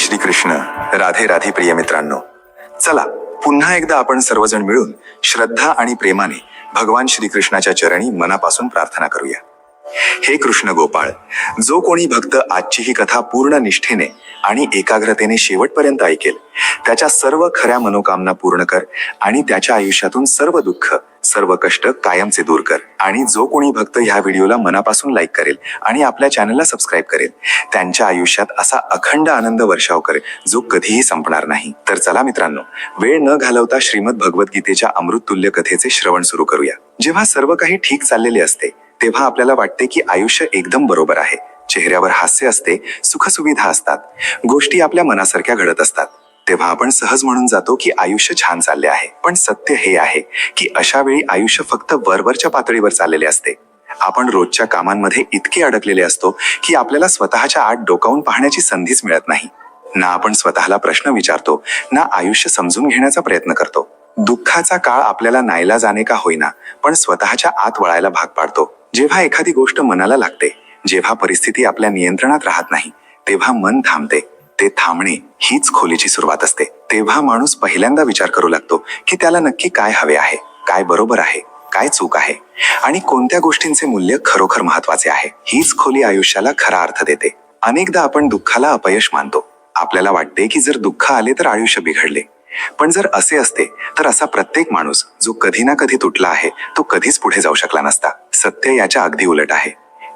श्रीकृष्ण राधे राधे प्रिय मित्रांनो, चला पुन्हा एकदा आपण सर्वजण मिळून श्रद्धा आणि प्रेमाने भगवान श्रीकृष्णाच्या चरणी मनापासून प्रार्थना करूया. हे कृष्ण गोपाळ, जो कोणी भक्त आजची ही कथा पूर्ण निष्ठेने आणि एकाग्रतेने शेवटपर्यंत ऐकेल त्याच्या सर्व खऱ्या मनोकामना पूर्ण कर आणि त्याच्या आयुष्यातून सर्व दुःख सर्व कष्ट कायमचे दूर कर. आणि जो कोणी भक्त ह्या व्हिडिओला मनापासून लाईक करेल आणि आपल्या चॅनलला सबस्क्राईब करेल त्यांच्या आयुष्यात असा अखंड आनंद वर्षाव करे जो कधीही संपणार नाही. तर चला मित्रांनो, वेळ न घालवता श्रीमद भगवद्गीतेच्या अमृततुल्य कथेचे श्रवण सुरू करूया. जेव्हा सर्व काही ठीक चाललेले असते तेव्हा आपल्याला वाटते की आयुष्य एकदम बरोबर आहे. चेहऱ्यावर हास्य असते, सुखसुविधा असतात, गोष्टी आपल्या मनासारख्या घडत असतात. तेव्हा आपण सहज म्हणून जातो की आयुष्य छान चालले आहे. पण सत्य हे आहे की अशा वेळी आयुष्य फक्त वरवरच्या पातळीवर चाललेले असते. आपण रोजच्या कामांमध्ये इतके अडकलेले असतो की आपल्याला स्वतःच्या आत डोकावून पाहण्याची संधीच मिळत नाही. ना आपण स्वतःला प्रश्न विचारतो, ना आयुष्य समजून घेण्याचा प्रयत्न करतो. दुःखाचा काळ आपल्याला नाईलाजाने का होईना पण स्वतःच्या आत वळायला भाग पाडतो. जेव्हा एखादी गोष्ट मनाला लागते, जेव्हा परिस्थिती आपल्या नियंत्रणात राहत नाही, तेव्हा मन थांबते. ते थांबणे हीच खोलीची सुरुवात असते. तेव्हा माणूस पहिल्यांदा विचार करू लागतो की त्याला नक्की काय हवे आहे, काय बरोबर आहे, काय चूक आहे आणि कोणत्या गोष्टींचे मूल्य खरोखर महत्वाचे आहे. हीच खोली आयुष्याला खरा अर्थ देते. अनेकदा आपण दुःखाला अपयश मानतो. आपल्याला वाटते की जर दुःख आले तर आयुष्य बिघडले. पण जर असे असते तर असा प्रत्येक माणूस जो कधी ना कधी तुटला आहे तो कधीच पुढे जाऊ शकला नसता. सत्य याच्या अगदी उलट आहे.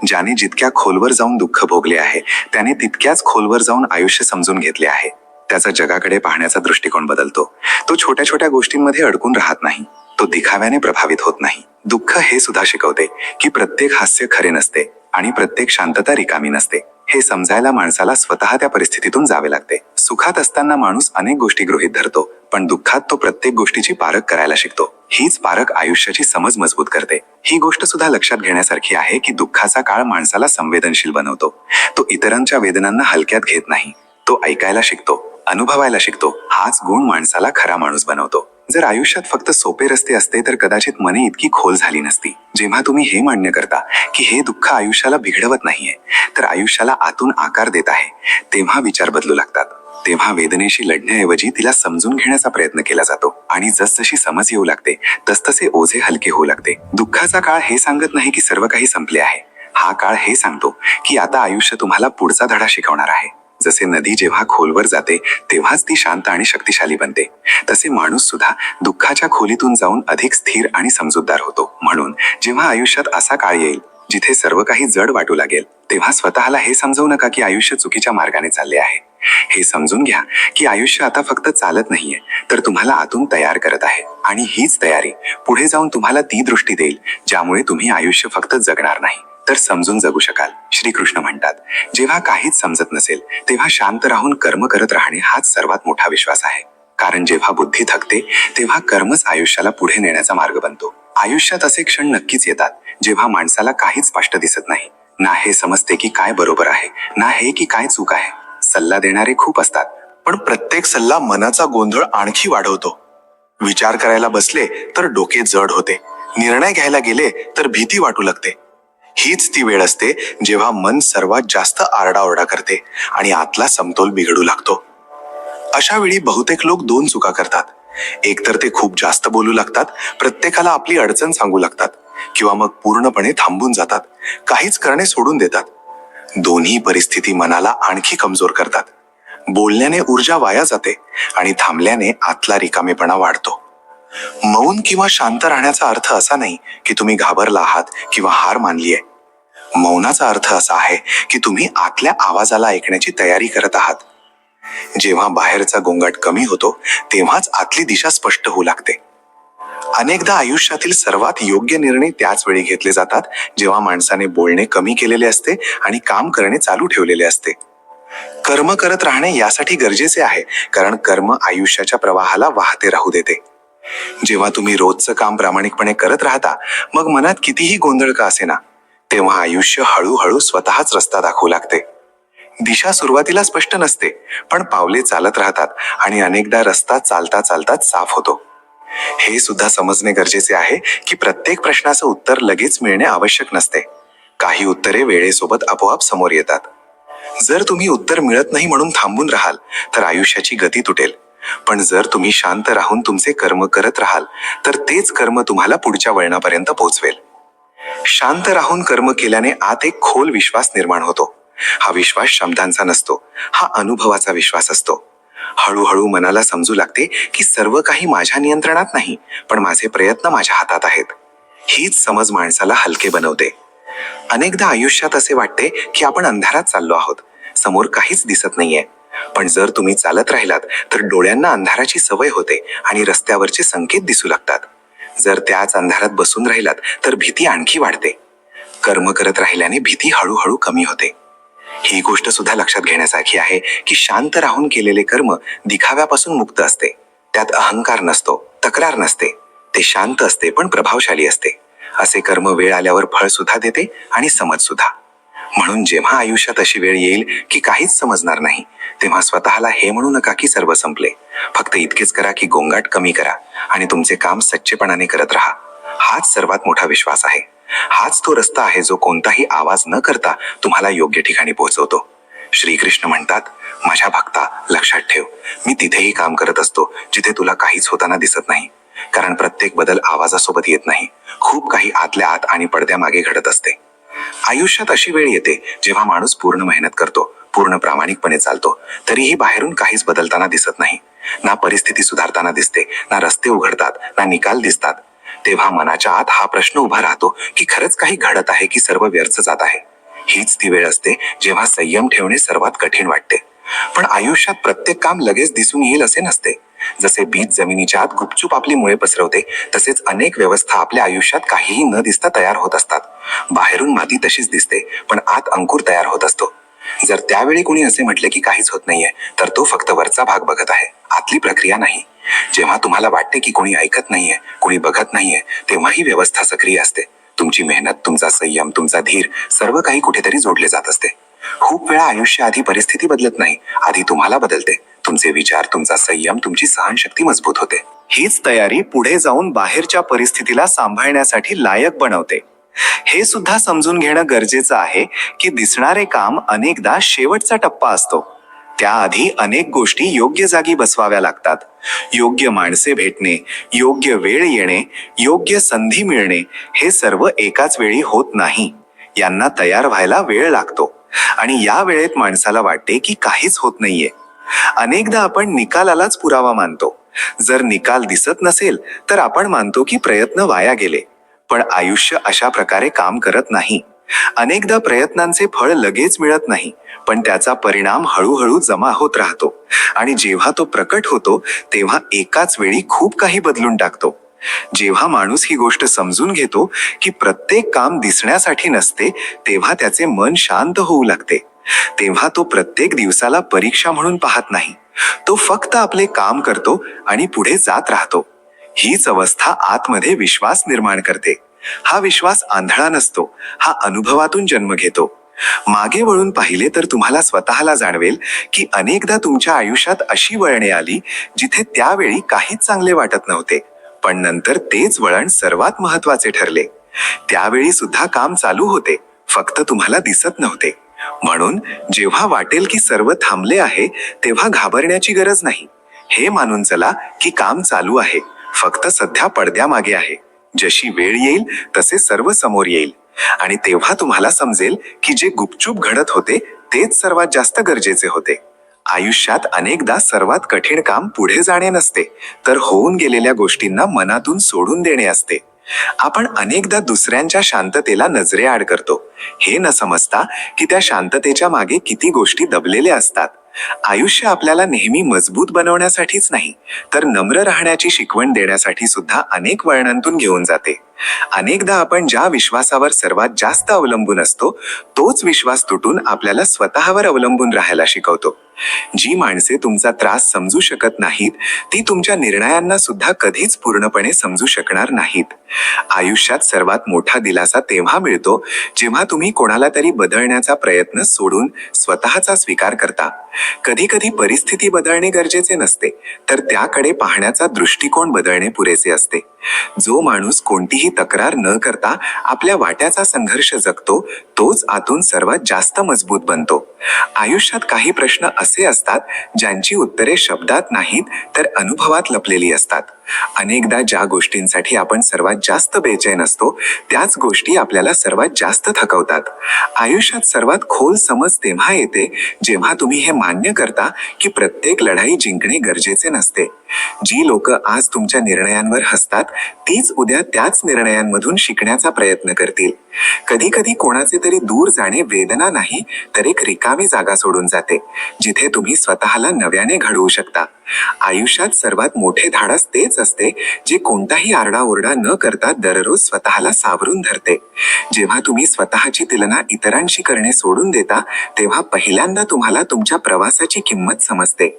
ज्याने जितक्या खोलवर जाऊन दुःख भोगले आहे त्याने तितक्याच खोलवर जाऊन आयुष्य समजून घेतले आहे. त्याचा जगाकडे पाहण्याचा दृष्टिकोन बदलतो. तो छोट्या छोट्या गोष्टींमध्ये अडकून राहत नाही. तो दिखाव्याने प्रभावित होत नाही. दुःख हे सुद्धा शिकवते की प्रत्येक हास्य खरे नसते आणि प्रत्येक शांतता रिकामी नसते. हे समजायला माणसाला स्वतः त्या परिस्थितीतून जावे लागते. सुखात असताना माणूस अनेक गोष्टी गृहीत धरतो, पण दुःखात तो प्रत्येक गोष्टीची पारख करायला शिकतो. हीच पारख आयुष्याची समज मजबूत करते. ही गोष्ट सुद्धा लक्षात घेण्यासारखी आहे की दुःखाचा काळ माणसाला संवेदनशील बनवतो. तो इतरांच्या वेदनांना हलक्यात घेत नाही. तो ऐकायला शिकतो, अनुभवायला शिकतो. हाच गुण माणसाला खरा माणूस बनवतो. जर आयुष्यात फक्त सोपे रस्ते असते तर कदाचित मने इतकी खोल झाली नसती. जेव्हा तुम्ही हे मान्य करता की हे दुःख आयुष्याला बिघडवत नाहीये तर आयुष्याला आतून आकार देत आहे, तेव्हा विचार बदलू लागतात. तेव्हा वेदनेशी लढण्याऐवजी तिला समजून घेण्याचा प्रयत्न केला जातो. आणि जसजशी समज येऊ लागते तसतसे ओझे हलके होऊ लागते. दुःखाचा काळ हे सांगत नाही की सर्व काही संपले आहे. हा काळ हे सांगतो की आता आयुष्य तुम्हाला पुढचा धडा शिकवणार आहे. जसे नदी जेव्हा खोलवर जाते तेव्हाच ती शांत आणि शक्तिशाली बनते, तसे माणूस सुद्धा दुःखाच्या खोलीतून जाऊन अधिक स्थिर आणि समजूतदार होतो. म्हणून जेव्हा आयुष्यात असा काळ येईल जिथे सर्व काही जड वाटू लागेल तेव्हा स्वतःला हे समजवू नका की आयुष्य चुकीच्या मार्गाने चालले आहे. हे समजून घ्या की आयुष्य आता फक्त चालत नाहीये तर तुम्हाला आतून तयार करत आहे. आणि हीच तयारी पुढे जाऊन तुम्हाला ती दृष्टी देईल ज्यामुळे तुम्ही आयुष्य फक्त जगणार नाही तर समजून जगू शकाल. श्रीकृष्ण म्हणतात, जेव्हा काहीच समजत नसेल तेव्हा शांत राहून कर्म करत राहणे हाच सर्वात मोठा विश्वास आहे. कारण जेव्हा बुद्धी थकते तेव्हा कर्मच आयुष्याला पुढे नेण्याचा मार्ग बनतो. आयुष्यात असे क्षण नक्कीच येतात जेव्हा माणसाला काहीच स्पष्ट दिसत नाही. ना हे समजते की काय बरोबर आहे, ना हे की काय चूक आहे. सल्ला देणारे खूप असतात, पण प्रत्येक सल्ला मनाचा गोंधळ आणखी वाढवतो. विचार करायला बसले तर डोके जड होते, निर्णय घ्यायला गेले तर भीती वाटू लागते. हीच ती वेळ असते जेव्हा मन सर्वात जास्त आरडाओरडा करते आणि आतला समतोल बिघडू लागतो. अशा वेळी बहुतेक लोक दोन चुका करतात. एकतर ते खूप जास्त बोलू लागतात, प्रत्येकाला आपली अडचण सांगू लागतात, किंवा मग पूर्णपणे थांबून जातात, काहीच करणे सोडून देतात. दोन्ही परिस्थिती मनाला आणखी कमजोर करतात. बोलण्याने ऊर्जा वाया जाते आणि थांबल्याने आतला रिकामेपणा वाढतो. मौन किंवा शांत राहण्याचा अर्थ असा नाही की तुम्ही घाबरला आहात किंवा हार मानली आहे. मौनाचा अर्थ असा आहे की तुम्ही आतल्या आवाजाला ऐकण्याची तयारी करत आहात. जेव्हा बाहेरचा गोंगाट कमी होतो तेव्हाच आतली दिशा स्पष्ट होऊ लागते. अनेकदा आयुष्यातील सर्वात योग्य निर्णय त्याच वेळी घेतले जातात जेव्हा माणसाने बोलणे कमी केलेले असते आणि काम करणे चालू ठेवलेले असते. कर्म करत राहणे यासाठी गरजेचे आहे कारण कर्म आयुष्याच्या प्रवाहाला वाहते राहू देते. जेव्हा तुम्ही रोजचं काम प्रामाणिकपणे करत राहता मग मनात कितीही गोंधळ का असेना तेव्हा आयुष्य हळूहळू स्वतःच रस्ता दाखवू लागते. दिशा सुरुवातीला स्पष्ट नसते, पण पावले चालत राहतात आणि अनेकदा रस्ता चालता चालताच साफ होतो. हे सुद्धा समजणे गरजेचे आहे की प्रत्येक प्रश्नाचं उत्तर लगेच मिळणे आवश्यक नसते. काही उत्तरे वेळेसोबत आपोआप समोर येतात. जर तुम्ही उत्तर मिळत नाही म्हणून थांबून राहाल तर आयुष्याची गती तुटेल. पण जर तुम्ही शांत राहून तुमचे कर्म करत राहाल तर तेच कर्म तुम्हाला पुढच्या वळणापर्यंत पोहोचवेल. शांत राहून कर्म केल्याने आत एक खोल विश्वास निर्माण होतो. हा विश्वास शब्दांचा नसतो, हा अनुभवाचा विश्वास असतो. हळूहळू मनाला समजू लागते की सर्व काही माझ्या नियंत्रणात नाही, पण माझे प्रयत्न माझ्या हातात आहेत. हीच समज माणसाला हलके बनवते. अनेकदा आयुष्यात असे वाटते की आपण अंधारात चाललो आहोत, समोर काहीच दिसत नाहीये. पण जर तुम्ही चालत राहिलात तर डोळ्यांना अंधाराची सवय होते आणि रस्त्यावरचे संकेत दिसू लागतात. जर त्याच अंधारात बसून राहिलात तर भीती आणखी वाढते. कर्म करत राहिल्याने भीती हळूहळू कमी होते. ही गोष्ट सुद्धा लक्षात घेण्यासारखी आहे की शांत राहून केलेले कर्म दिखाव्यापासून मुक्त असते. त्यात अहंकार नसतो, तक्रार नसते. ते शांत असते पण प्रभावशाली असते. असे कर्म वेळ आल्यावर फळ सुद्धा देते आणि समज सुद्धा. म्हणून जेव्हा आयुष्यात अशी वेळ येईल की काहीच समजणार नाही, तेव्हा स्वतःला हे म्हणू नका की सर्व संपले. फक्त इतकेच करा की गोंगाट कमी करा आणि तुमचे काम सच्चेपणाने करत राहा. हाच सर्वात मोठा विश्वास आहे. हाच तो रस्ता आहे जो कोणताही आवाज न करता तुम्हाला योग्य ठिकाणी पोहोचवतो. श्रीकृष्ण म्हणतात, माझ्या भक्ता लक्षात ठेव, मी तिथेही काम करत असतो जिथे तुला काहीच होताना दिसत नाही. कारण प्रत्येक बदल आवाजासोबत येत नाही, खूप काही आतल्या आत आणि पडद्यामागे घडत असते. आयुष्यात अशी वेळ येते जेव्हा माणूस पूर्ण मेहनत करतो, पूर्ण प्रामाणिकपणे चालतो, तरीही बाहेरून काहीच बदलताना दिसत नाही. ना परिस्थिती सुधारताना दिसते, ना रस्ते उघडतात, ना निकाल दिसतात. तेव्हा मनाच्या आत हा प्रश्न उभा राहतो की खरंच काही घडत आहे की सर्व व्यर्थ जात आहे. हीच ती वेळ असते जेव्हा संयम ठेवणे सर्वात कठीण वाटते. पण आयुष्यात प्रत्येक काम लगेच दिसून येईल असे नसते. जसे बीज जमिनीच्या आत गुपचूप आपली मुळे पसरवते, तसेच अनेक व्यवस्था आपल्या आयुष्यात काहीही न दिसता तयार होत असतात. बाहेरून माती तशीच दिसते, पण आत अंकुर तयार होत असतो. जर त्यावेळी कोणी असे म्हटले की काहीच होत नाहीये, तर तो फक्त वरचा भाग बघत आहे, आतली प्रक्रिया नाही. जेव्हा तुम्हाला वाटते की कोणी ऐकत नाहीये, कोणी बघत नाहीये, तेव्हा ही व्यवस्था सक्रिय असते. तुमची मेहनत, तुमचा संयम, तुमचा धीर, सर्व काही कुठेतरी जोडले जात असते. खूप वेळा आयुष्य आधी परिस्थिती बदलत नाही, आधी तुम्हाला बदलते. तुमचे विचार, तुमचा संयम, तुमची सहनशक्ती मजबूत होते. हीच तयारी पुढे जाऊन बाहेरच्या परिस्थितीला सांभाळण्यासाठी लायक बनवते. हे सुद्धा समजून घेणं गरजेचं आहे की दिसणारे काम अनेकदा शेवटचा टप्पा असतो. त्याआधी अनेक गोष्टी योग्य जागी बसवाव्या लागतात. योग्य माणसे भेटणे, योग्य वेळ येणे, योग्य संधी मिळणे, हे सर्व एकाच वेळी होत नाही. यांना तयार व्हायला वेळ लागतो आणि या वेळेत माणसाला वाटते की काहीच होत नाहीये. अनेकदा आपण निकालालाच पुरावा मानतो. जर निकाल दिसत नसेल तर आपण मानतो की प्रयत्न वाया गेले. पण आयुष्य अशा प्रकारे काम करत नाही. अनेकदा प्रयत्नांचे फळ लगेच मिळत नाही, पण त्याचा परिणाम हळूहळू जमा होत राहतो आणि जेव्हा तो प्रकट होतो तेव्हा एकाच वेळी खूप काही बदलून टाकतो. जेव्हा माणूस ही गोष्ट समजून घेतो की प्रत्येक काम दिसण्यासाठी नसते, तेव्हा त्याचे मन शांत होऊ लागते. तेव्हा तो प्रत्येक दिवसाला परीक्षा म्हणून पाहत नाही. तो फक्त आपले काम करतो आणि पुढे जात राहतो. हीच अवस्था आतमध्ये विश्वास निर्माण करते. हा विश्वास आंधळा नसतो, हा अनुभवातून जन्म घेतो. मागे वळून पाहिले तर तुम्हाला स्वतःला जाणवेल की अनेकदा तुमच्या आयुष्यात अशी वळणे आली जिथे त्यावेळी काहीच चांगले वाटत नव्हते, पण नंतर तेच वळण सर्वात महत्वाचे ठरले. त्यावेळी सुद्धा काम चालू होते, फक्त तुम्हाला दिसत नव्हते. म्हणून जेव्हा वाटेल की सर्व थांबले आहे तेव्हा घाबरण्याची गरज नाही. हे मानून चला की काम चालू आहे, फक्त सध्या पडद्यामागे आहे. जशी वेळ येईल तसे सर्व समोर येईल आणि तेव्हा तुम्हाला समजेल की जे गुपचूप घडत होते तेच सर्वात जास्त गरजेचे होते. आयुष्यात अनेकदा सर्वात कठीण काम पुढे जाणे नसते, तर होऊन गेलेल्या गोष्टींना मनातून सोडून देणे असते. आपण अनेकदा दुसऱ्यांच्या शांततेला नजरेआड करतो, हे न समजता की त्या शांततेच्या मागे किती गोष्टी दबलेल्या असतात. आयुष्य आपल्याला नेहमी मजबूत बनवण्यासाठीच नाही, तर नम्र राहण्याची शिकवण देण्यासाठी सुद्धा अनेक वळणांतून घेऊन जाते. अनेकदा आपण ज्या विश्वासावर सर्वात जास्त अवलंबून असतो, तोच विश्वास तुटून आपल्याला स्वतःवर अवलंबून राहायला शिकवतो. जी माणसे तुमचा त्रास समजू शकत नाहीत, ती तुमच्या निर्णयांना सुद्धा कधीच पूर्णपणे समजू शकणार नाहीत. आयुष्यात सर्वात मोठा दिलासा तेव्हा मिळतो जेव्हा तुम्ही कोणाला तरी बदलण्याचा प्रयत्न सोडून स्वतःचा स्वीकार करता. कधी कधी परिस्थिती बदलणे गरजेचे नसते, तर त्याकडे पाहण्याचा दृष्टिकोन बदलणे पुरेसे असते. जो माणूस कोणतीही तक्रार न करता आपल्या वाट्याचा संघर्ष जगतो तोच आतून सर्वात जास्त मजबूत बनतो. आयुष्यात काही प्रश्न असे असतात ज्यांची उत्तरे शब्दात नाहीत तर अनुभवात लपलेली असतात. अनेकदा ज्या गोष्टींसाठी आपण सर्वात जास्त बेचैन असतो त्याच गोष्टी आपल्याला सर्वात जास्त थकवतात. आयुष्यात सर्वात खोल समज तेव्हा येते जेव्हा तुम्ही हे मान्य करता की प्रत्येक लढाई जिंकणे गरजेचे नसते. जी लोक आज तुमच्या निर्णयांवर हसतात तीच उद्या त्याच निर्णयांमधून शिकण्याचा प्रयत्न करतील. कधी कधी कोणाचे तरी दूर जाणे वेदना नाही तर एक रिकामी जागा सोडून जाते जिथे तुम्ही स्वतःला नव्याने घडवू शकता. आयुष्यात सर्वात मोठे धाडस तेच असते जे कोणताही आरडाओरडा न करता दररोज स्वतःला सावरून धरते. जेव्हा तुम्ही स्वतःची तुलना इतरांशी करणे सोडून देता तेव्हा पहिल्यांदा तुम्हाला तुमच्या प्रवासाची किंमत समजते.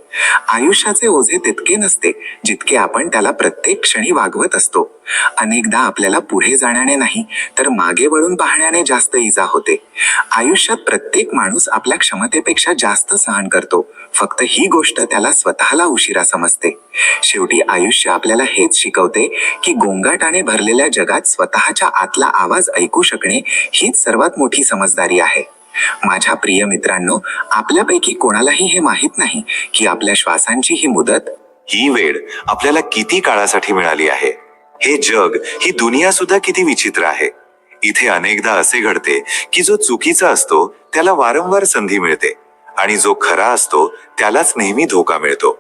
आयुष्याचे ओझे तितके नसते जितके आपण त्याला प्रत्येक क्षणी वागवत असतो. अनेकदा आपल्याला पुढे जाण्याने नाही तर मागे वळून पाहण्याने जास्त इजा होते. आयुष्यात प्रत्येक माणूस आपल्या क्षमतेपेक्षा जास्त सहन करतो, फक्त ही गोष्ट त्याला स्वतःला उशिरा समजते. शेवटी आयुष्य आपल्याला हेच शिकवते की गोंगाटाने भरलेल्या जगात स्वतःच्या आतला आवाज ऐकू शकणे हीच सर्वात मोठी समजदारी आहे. माझ्या प्रिय मित्रांनो, आपल्यापैकी कोणालाही हे माहीत नाही की आपल्या श्वासांची ही मुदत, ही वेळ आपल्याला किती काळासाठी मिळाली आहे. हे जग, ही दुनिया सुद्धा किती विचित्र आहे. इथे अनेकदा असे घडते की जो चुकीचा असतो त्याला वारंवार संधी मिळते आणि जो खरा असतो त्यालाच नेहमी धोका मिळतो.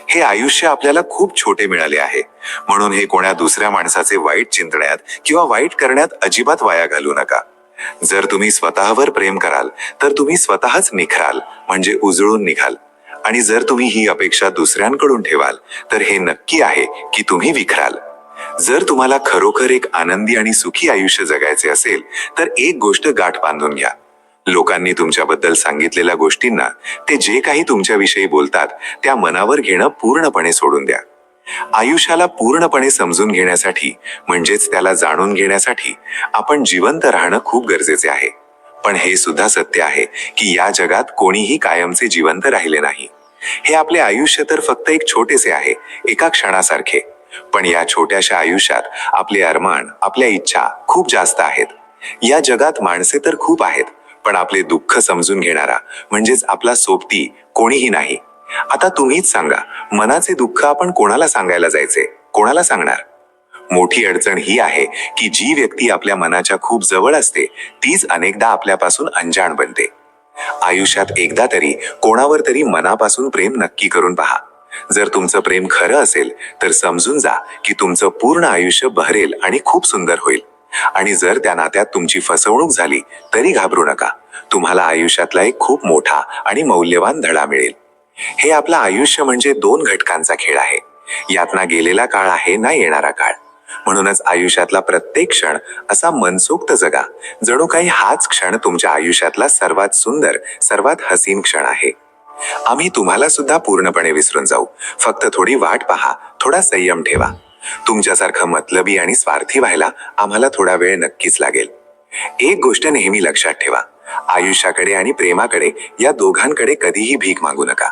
हे आयुष्य आपल्याला खूप छोटे मिळाले आहे, म्हणून हे कोणा दुसऱ्या माणसाचे वाईट चिंतण्यात किंवा वाईट करण्यात अजिबात वाया घालू नका. जर तुम्ही स्वतःवर प्रेम कराल तर तुम्ही स्वतःच निखराल, म्हणजे उजळून निघाल. आणि जर तुम्ही ही अपेक्षा दुसऱ्यांकडून ठेवाल तर हे नक्की आहे की तुम्ही विखराल. जर तुम्हाला खरोखर एक आनंदी आणि सुखी आयुष्य जगायचे असेल तर एक गोष्ट गाठ बांधून घ्या. लोकांनी तुमच्याबद्दल सांगितलेल्या गोष्टींना, ते जे काही तुमच्याविषयी बोलतात त्या मनावर घेणं पूर्णपणे सोडून द्या. आयुष्याला पूर्णपणे समजून घेण्यासाठी, म्हणजेच त्याला जाणून घेण्यासाठी आपण जिवंत राहणं खूप गरजेचे आहे. पण हे सुद्धा सत्य आहे की या जगात कोणीही कायमचे जिवंत राहिले नाही. हे आपले आयुष्य तर फक्त एक छोटेसे आहे, एका क्षणासारखे. पण या छोट्याशा आयुष्यात आपले अरमान, आपल्या इच्छा खूप जास्त आहेत. या जगात माणसे तर खूप आहेत, पण आपले दुःख समजून घेणारा, म्हणजेच आपला सोबती कोणीही नाही. आता तुम्हीच सांगा, मनाचे दुःख आपण कोणाला सांगायला जायचे, कोणाला सांगणार? मोठी अडचण ही आहे की जी व्यक्ती आपल्या मनाच्या खूप जवळ असते तीच अनेकदा आपल्यापासून अंजान बनते. आयुष्यात एकदा तरी कोणावर तरी मनापासून प्रेम नक्की करून पहा. जर तुमचं प्रेम खरं असेल तर समजून जा की तुमचं पूर्ण आयुष्य बहरेल आणि खूप सुंदर होईल. आणि जर त्या नात्यात तुमची फसवणूक झाली तरी घाबरू नका, तुम्हाला आयुष्यातला एक खूप मोठा आणि मौल्यवान धडा मिळेल. हे आपलं आयुष्य म्हणजे दोन घटकांचा खेळ आहे. यात ना गेलेला काळ आहे ना येणारा काळ. म्हणूनच आयुष्यातला प्रत्येक क्षण असा मनसोक्त जगा, जणू काही हाच क्षण तुमच्या आयुष्यातला सर्वात सुंदर, सर्वात हसीन क्षण आहे. आम्ही तुम्हाला सुद्धा पूर्णपणे विसरून जाऊ, फक्त थोडी वाट पहा, थोडा संयम ठेवा. तुमच्यासारखं मतलबी आणि स्वार्थी व्हायला आम्हाला थोडा वेळ नक्कीच लागेल. एक गोष्ट नेहमी लक्षात ठेवा, आयुष्याकडे आणि प्रेमाकडे, या दोघांकडे कधीही भीक मागू नका.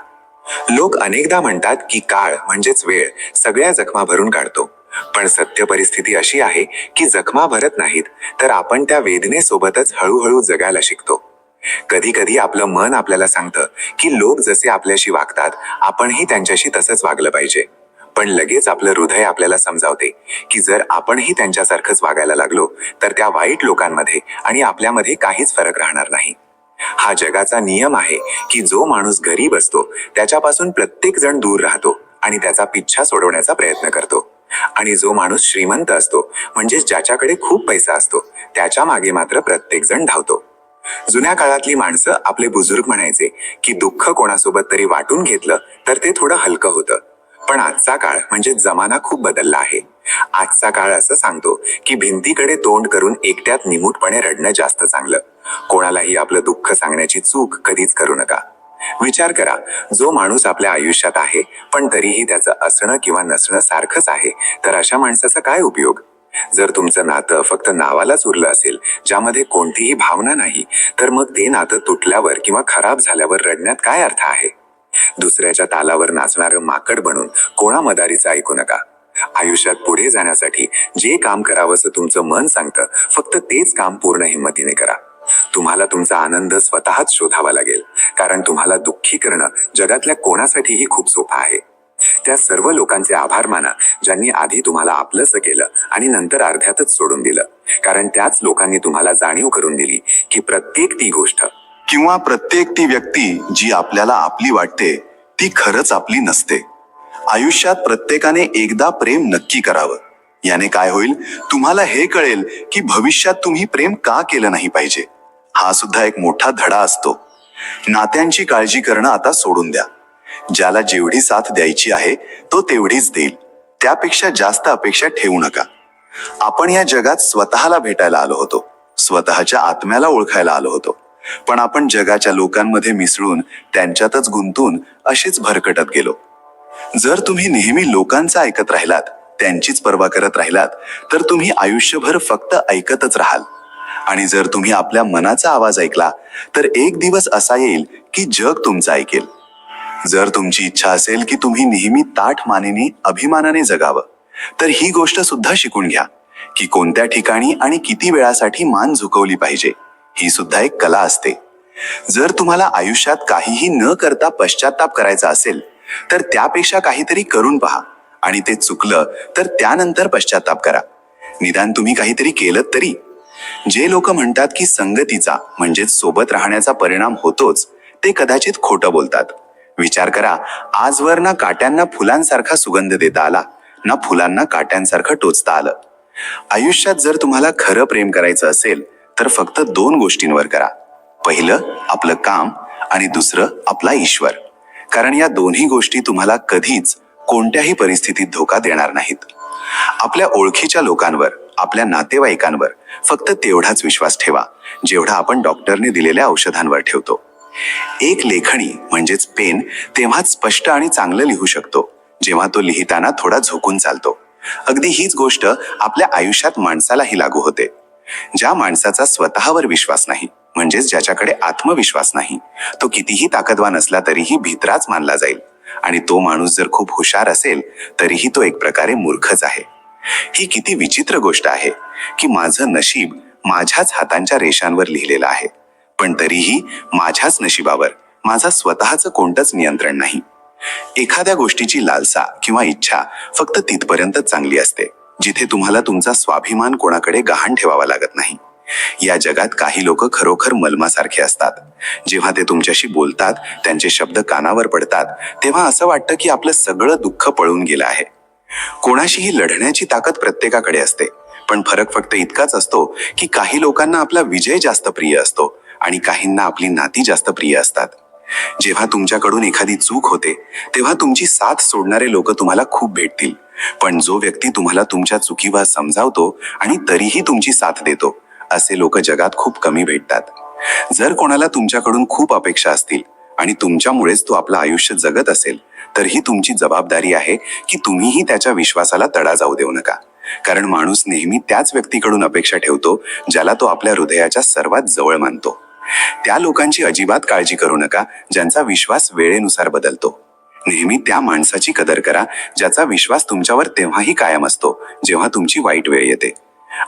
लोक अनेकदा म्हणतात की काळ म्हणजेच वेळ सगळ्या जखमा भरून काढतो, पण सत्य परिस्थिती अशी आहे की जखमा भरत नाहीत तर आपण त्या वेदनेसोबतच हळूहळू जगायला शिकतो. कधी कधी आपलं मन आपल्याला सांगतं की लोक जसे आपल्याशी वागतात आपणही त्यांच्याशी तसंच वागलं पाहिजे. पण लगेच आपलं हृदय आपल्याला समजावते की जर आपणही त्यांच्यासारखंच वागायला लागलो तर त्या वाईट लोकांमध्ये आणि आपल्यामध्ये काहीच फरक राहणार नाही. हा जगाचा नियम आहे की जो माणूस गरीब असतो त्याच्यापासून प्रत्येक जण दूर राहतो आणि त्याचा पिच्छा सोडवण्याचा प्रयत्न करतो. आणि जो माणूस श्रीमंत असतो, म्हणजेच ज्याच्याकडे खूप पैसा असतो, त्याच्या मागे मात्र प्रत्येक जण धावतो. जुन्या काळातली माणसं, आपले बुजुर्ग म्हणायचे की दुःख कोणासोबत तरी वाटून घेतलं तर ते थोडं हलकं होतं. पण आजचा काळ म्हणजे जमाना खूप बदलला आहे. आजचा काळ असं सांगतो की भिंतीकडे तोंड करून एकट्यात निमूटपणे रडणं जास्त चांगलं. कोणालाही आपलं दुःख सांगण्याची चूक कधीच करू नका. विचार करा, जो माणूस आपल्या आयुष्यात आहे पण तरीही त्याचं असणं किंवा नसणं सारखंच आहे, तर अशा माणसाचा काय उपयोग? जर तुमचं नातं फक्त नावालाच उरलं असेल, ज्यामध्ये कोणतीही भावना नाही, तर मग ते नातं तुटल्यावर किंवा खराब झाल्यावर रडण्यात काय अर्थ आहे? दुसऱ्याच्या तालावर नाचणारं माकड बनून कोणा मदारीचं ऐकू नका. आयुष्यात पुढे जाण्यासाठी जे काम करावंसं तुमचं मन सांगतं, फक्त तेच काम पूर्ण हिंमतीने करा. तुम्हाला तुमचा आनंद स्वतःच शोधावा लागेल, कारण तुम्हाला दुःखी करणं जगातल्या कोणासाठीही खूप सोपं आहे. त्या सर्व लोकांचे आभार माना ज्यांनी आधी तुम्हाला आपलंसं केलं आणि नंतर अर्ध्यातच सोडून दिलं, कारण त्याच लोकांनी तुम्हाला जाणीव करून दिली की प्रत्येक ती गोष्ट किंवा प्रत्येक ती व्यक्ती जी आपल्याला आपली वाटते ती खरंच आपली नसते. आयुष्यात प्रत्येकाने एकदा प्रेम नक्की करावं. याने काय होईल, तुम्हाला हे कळेल की भविष्यात तुम्ही प्रेम का केलं नाही पाहिजे. हा सुद्धा एक मोठा धडा असतो. नात्यांची काळजी करणं आता सोडून द्या. ज्याला जेवढी साथ द्यायची आहे तो तेवढीच देईल, त्यापेक्षा जास्त अपेक्षा ठेवू नका. आपण या जगात स्वतःला भेटायला आलो होतो, स्वतःच्या आत्म्याला ओळखायला आलो होतो, पण आपण जगाच्या लोकांमध्ये मिसळून त्यांच्यातच गुंतून अशीच भरकटत गेलो. जर तुम्ही नेहमी लोकांचं ऐकत राहिलात, त्यांचीच पर्वा करत राहिलात, तर तुम्ही आयुष्यभर फक्त ऐकतच राहाल. आणि जर तुम्ही आपल्या मनाचा आवाज ऐकला, तर एक दिवस असा येईल की जग तुमचं ऐकेल. जर तुमची इच्छा असेल की तुम्ही नेहमी ताठ मानेने अभिमानाने जगावं, तर ही गोष्ट सुद्धा शिकून घ्या की कोणत्या ठिकाणी आणि किती वेळासाठी मान झुकवली पाहिजे. ही सुद्धा एक कला असते. जर तुम्हाला आयुष्यात काहीही न करता पश्चाताप करायचा असेल, तर त्यापेक्षा काहीतरी करून पहा, आणि ते चुकलं तर त्यानंतर पश्चाताप करा. निदान तुम्ही काहीतरी केलं तरी. जे लोक म्हणतात की संगतीचा म्हणजेच सोबत राहण्याचा परिणाम होतोच, ते कदाचित खोटं बोलतात. विचार करा, आजवर ना काट्यांना फुलांसारखा सुगंध देता आला, ना फुलांना काट्यांसारखं टोचता आलं. आयुष्यात जर तुम्हाला खरं प्रेम करायचं असेल, तर फक्त 2 गोष्टींवर करा. पहिलं आपलं काम आणि दुसरं आपला ईश्वर. कारण या दोन्ही गोष्टी तुम्हाला कधीच कोणत्याही परिस्थितीत धोका देणार नाहीत. आपल्या ओळखीच्या लोकांवर, आपल्या नातेवाईकांवर फक्त तेवढाच विश्वास ठेवा जेवढा आपण डॉक्टरने दिलेल्या औषधांवर ठेवतो. एक लेखणी म्हणजेच पेन तेव्हाच स्पष्ट आणि चांगलं लिहू शकतो जेव्हा तो लिहिताना थोडा झोकून चालतो. अगदी हीच गोष्ट आपल्या आयुष्यात माणसालाही लागू होते. ज्या माणसाचा स्वतःवर विश्वास नाही, म्हणजेच ज्याच्याकडे आत्मविश्वास नाही, तो कितीही ताकदवान असला तरीही भित्राच मानला जाईल. आणि तो माणूस जर खूप हुशार असेल तरीही तो एक प्रकारे मूर्खच आहे. ही किती विचित्र गोष्ट आहे की माझं नशीब माझ्याच हातांच्या रेषांवर लिहिलेलं आहे, पण तरीही माझ्याच नशिबावर माझा स्वतःचं कोणतंच नियंत्रण नाही. एखाद्या गोष्टीची लालसा किंवा इच्छा फक्त तिथपर्यंतच चांगली असते जिथे तुम्हाला तुमचा स्वाभिमान कोणाकडे गहाण ठेवावा लागत नाही. या जगात काही लोक खरोखर मलमासारखे असतात. जेव्हा ते तुमच्याशी बोलतात, त्यांचे शब्द कानावर पडतात, तेव्हा असं वाटतं की आपलं सगळं दुःख पळून गेलं आहे. कोणाशीही लढण्याची ताकद प्रत्येकाकडे असते, पण फरक फक्त इतकाच असतो की काही लोकांना आपला विजय जास्त प्रिय असतो आणि काहींना आपली नाती जास्त प्रिय असतात. जेव्हा तुमच्याकडून एखादी चूक होते, तेव्हा तुमची साथ सोडणारे लोक तुम्हाला खूप भेटतील, पण जो व्यक्ती तुम्हाला तुमच्या चुकीवर समजावतो आणि तरीही तुमची साथ देतो, असे लोक जगात खूप कमी भेटतात. जर कोणाला तुमच्याकडून खूप अपेक्षा असतील आणि तुमच्यामुळेच तो आपलं आयुष्य जगत असेल, तर ही तुमची जबाबदारी आहे की तुम्हीही त्याच्या विश्वासाला तडा जाऊ देऊ नका. कारण माणूस नेहमी त्याच व्यक्तीकडून अपेक्षा ठेवतो ज्याला तो आपल्या हृदयाच्या सर्वात जवळ मानतो. त्या लोकांची अजिबात काळजी करू नका ज्यांचा विश्वास वेळेनुसार बदलतो. नेहमी त्या माणसाची कदर करा ज्याचा विश्वास तुमच्यावर तेव्हाही कायम असतो जेव्हा तुमची वाईट वेळ येते.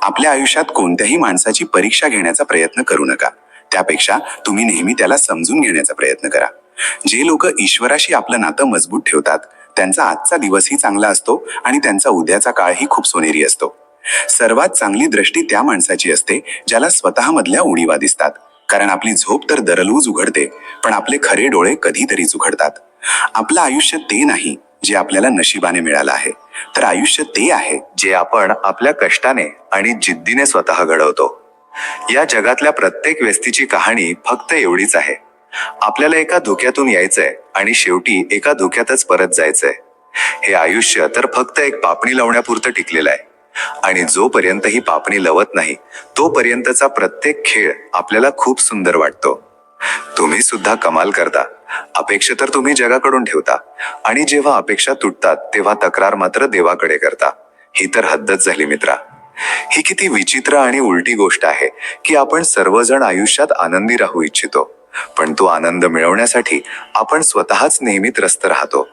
आपल्या आयुष्यात कोणत्याही माणसाची परीक्षा घेण्याचा प्रयत्न करू नका. त्यापेक्षा तुम्ही नेहमी त्याला समजून घेण्याचा प्रयत्न करा. जे लोक ईश्वराशी आपलं नातं मजबूत ठेवतात, त्यांचा आजचा दिवसही चांगला असतो आणि त्यांचा उद्याचा काळही खूप सोनेरी असतो. सर्वात चांगली दृष्टी त्या माणसाची असते ज्याला स्वतःमधल्या उणीवा दिसतात. कारण आपली झोप तर दररोज उघडते, पण आपले खरे डोळे कधीतरीच उघडतात. आपलं आयुष्य ते नाही जे आपल्याला नशिबाने मिळालं आहे, तर आयुष्य ते आहे जे आपण आपल्या कष्टाने आणि जिद्दीने स्वतः घडवतो. या जगातल्या प्रत्येक व्यक्तीची कहाणी फक्त एवढीच आहे. आपल्याला एका धोक्यातून यायचंय आणि शेवटी एका धोक्यातच परत जायचंय. हे आयुष्य तर फक्त एक पापणी लावण्यापुरतं टिकलेलं आहे, आणि जोपर्यंत ही पापणी लवत नाही तोपर्यंतचा प्रत्येक खेळ आपल्याला खूप सुंदर वाटतो. तुम्ही सुद्धा कमाल करता. अपेक्षा तर तुम्ही जगाकडून ठेवता, आणि जेव्हा अपेक्षा तुटतात तेव्हा तक्रार मात्र देवाकडे करता. ही तर हद्दच झाली मित्रा. ही किती विचित्र आणि उलटी गोष्ट आहे की आपण सर्वजण आयुष्यात आनंदी राहू इच्छितो, पण तो आनंद मिळवण्यासाठी आपण स्वतःच नेहमी त्रस्त राहतो.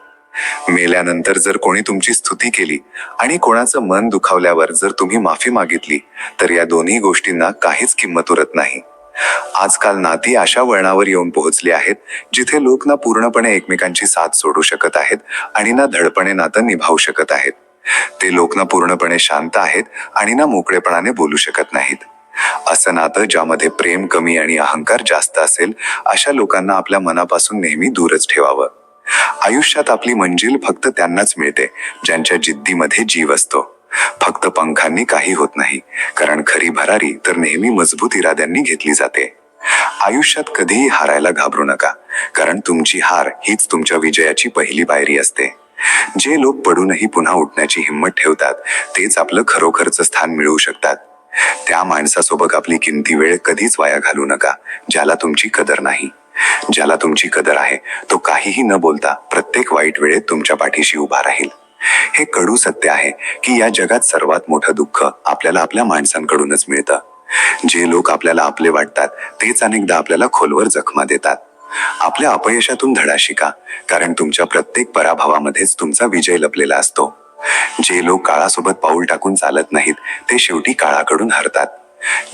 मेल्यानंतर जर कोणी तुमची स्तुती केली आणि कोणाचं मन दुखावल्यावर जर तुम्ही माफी मागितली तर या दोन्ही गोष्टींना काहीच किंमत उरत नाही. आजकाल नाती अशा वळणावर येऊन पोहोचली आहेत जिथे लोक ना पूर्णपणे एकमेकांची साथ सोडू शकत आहेत आणि ना धडपणे नातं निभावू शकत आहेत. ते लोक ना पूर्णपणे शांत आहेत आणि ना मोकळेपणाने बोलू शकत नाहीत. असं नातं ज्यामध्ये प्रेम कमी आणि अहंकार जास्त असेल अशा लोकांना आपल्या मनापासून नेहमी दूरच ठेवावं. आयुष्यात आपली मंजिल फक्त त्यांनाच मिळते ज्यांच्या जिद्दीमध्ये जीव असतो. फक्त पंखांनी काही होत नाही, कारण खरी भरारी तर नेहमी मजबूत इराद्यांनी घेतली जाते. आयुष्यात कधीही हारायला घाबरू नका, कारण तुमची हार हीच तुमच्या विजयाची पहिली पायरी असते. जे लोक पडूनही पुन्हा उठण्याची हिंमत ठेवतात तेच आपलं खरोखरचं स्थान मिळवू शकतात. त्या माणसासोबत आपली किमती वेळ कधीच वाया घालू नका ज्याला तुमची कदर नाही. ज्याला तुमची कदर आहे तो काहीही न बोलता प्रत्येक वाईट वेळेत तुमच्या पाठीशी उभा राहील. हे कडू सत्य आहे की या जगात सर्वात मोठं दुःख आपल्याला आपल्या माणसांकडूनच मिळतं. जे लोक आपल्याला आपले वाटतात तेच अनेकदा आपल्याला खोलवर जखमा देतात. आपल्या अपयशातून धडा शिका, कारण तुमच्या प्रत्येक पराभवामध्येच तुमचा विजय लपलेला असतो. जे लोक काळासोबत पाऊल टाकून चालत नाहीत ते शेवटी काळाकडून हरतात.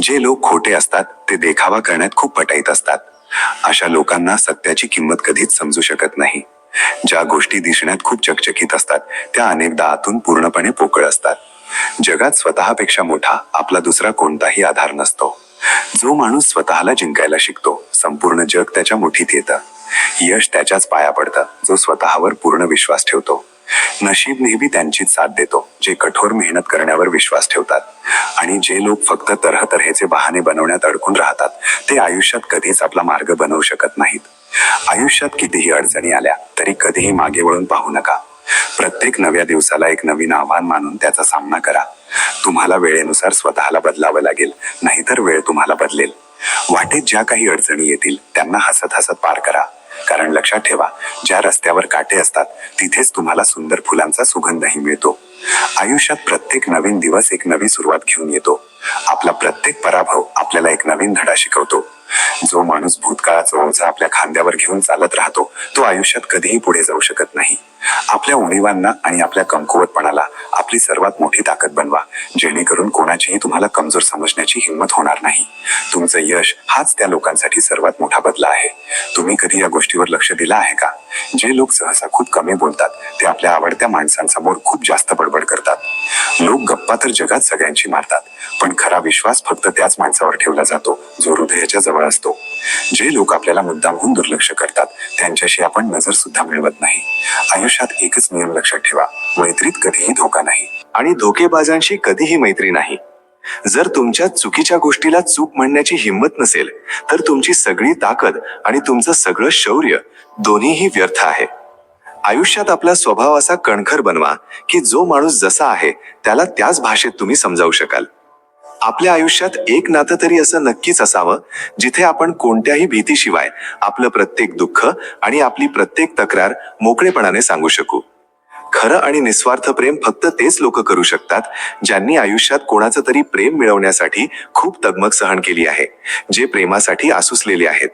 जे लोक खोटे असतात ते देखावा करण्यात खूप पटाईत असतात. अशा लोकांना सत्याची किंमत कधीच समजू शकत नाही. ज्या गोष्टी दिसण्यात खूप चकचकीत असतात त्या अनेकदा आतून पूर्णपणे पोकळ असतात. जगात स्वतःपेक्षा मोठा आपला दुसरा कोणताही आधार नसतो. जो माणूस स्वतःला जिंकायला शिकतो संपूर्ण जग त्याच्या मुठीत येतं. यश त्याच्याच पाया पडतं जो स्वतःवर पूर्ण विश्वास ठेवतो. नशीब नेहमी त्यांचीच साथ देतो जे कठोर मेहनत करण्यावर विश्वास ठेवतात. आणि जे लोक फक्त तऱ्हेचे बहाणे बनवण्यात अडकून राहतात ते आयुष्यात कधीच आपला मार्ग बनवू शकत नाहीत. आयुष्यात कितीही अडचणी आल्या तरी कधीही मागे वळून पाहू नका. प्रत्येक नव्या दिवसाला एक नवीन आव्हान मानून त्याचा सामना करा. तुम्हाला वेळेनुसार स्वतःला बदलावं लागेल, नाहीतर वेळ तुम्हाला बदलेल. वाटेत ज्या काही अडचणी येतील त्यांना हसत हसत पार करा, कारण लक्षात ठेवा, ज्या रस्त्यावर काटे असतात तिथेच तुम्हाला सुंदर फुलांचा सुगंधही मिळतो. आयुष्यात प्रत्येक नवीन दिवस एक नवी सुरुवात घेऊन येतो. आपला प्रत्येक पराभव आपल्याला एक नवीन धडा शिकवतो. जो माणूस भूतकाळाचा ओझा आपल्या खांद्यावर घेऊन चालत राहतो तो आयुष्यात कधीही पुढे जाऊ शकत नाही. आपल्या उणीवांना आणि आपल्या कमकुवतपणाला आपली सर्वात मोठी ताकद बनवा, जेणेकरून कोणाचीही तुम्हाला कमजोर समजण्याची हिंमत होणार नाही. तुमचं यश हाच त्या लोकांसाठी सर्वात मोठा बदला आहे. तुम्ही कधी या गोष्टीवर लक्ष दिलं आहे का? जे लोक सहसा खूप कमी बोलतात ते आपल्या आवडत्या माणसांसमोर खूप जास्त बडबड करतात. लोक गप्पा तर जगात सगळ्यांची मारतात, पण खरा विश्वास फक्त त्याच माणसावर ठेवला जातो जो हृदयाच्या जवळ असतो. जे लोक आपल्याला मुद्दामहून दुर्लक्ष करतात त्यांच्याशी आपण नजर सुद्धा मिळवत नाही. आयुष्यात एकच नियम लक्षात ठेवा, मैत्रीत कधीही धोका नाही आणि धोकेबाजांशी कधीही मैत्री नाही. जर तुमच्या चुकीच्या गोष्टीला चूक म्हणण्याची हिंमत नसेल तर तुमची सगळी ताकद आणि तुमचं सगळं शौर्य दोन्हीही व्यर्थ आहे. आयुष्यात आपला स्वभाव असा कणखर बनवा की जो माणूस जसा आहे त्याला त्याच भाषेत तुम्ही समजावू शकाल. आपल्या आयुष्यात एक नातं तरी असं नक्कीच असावं जिथे आपण कोणत्याही भीतीशिवाय आपलं प्रत्येक दुःख आणि आपली प्रत्येक तक्रार मोकळेपणाने सांगू शकू. खरं आणि निस्वार्थ प्रेम फक्त तेच लोक करू शकतात ज्यांनी आयुष्यात कोणाचं तरी प्रेम मिळवण्यासाठी खूप तगमग सहन केली आहे, जे प्रेमासाठी आसुसलेले आहेत.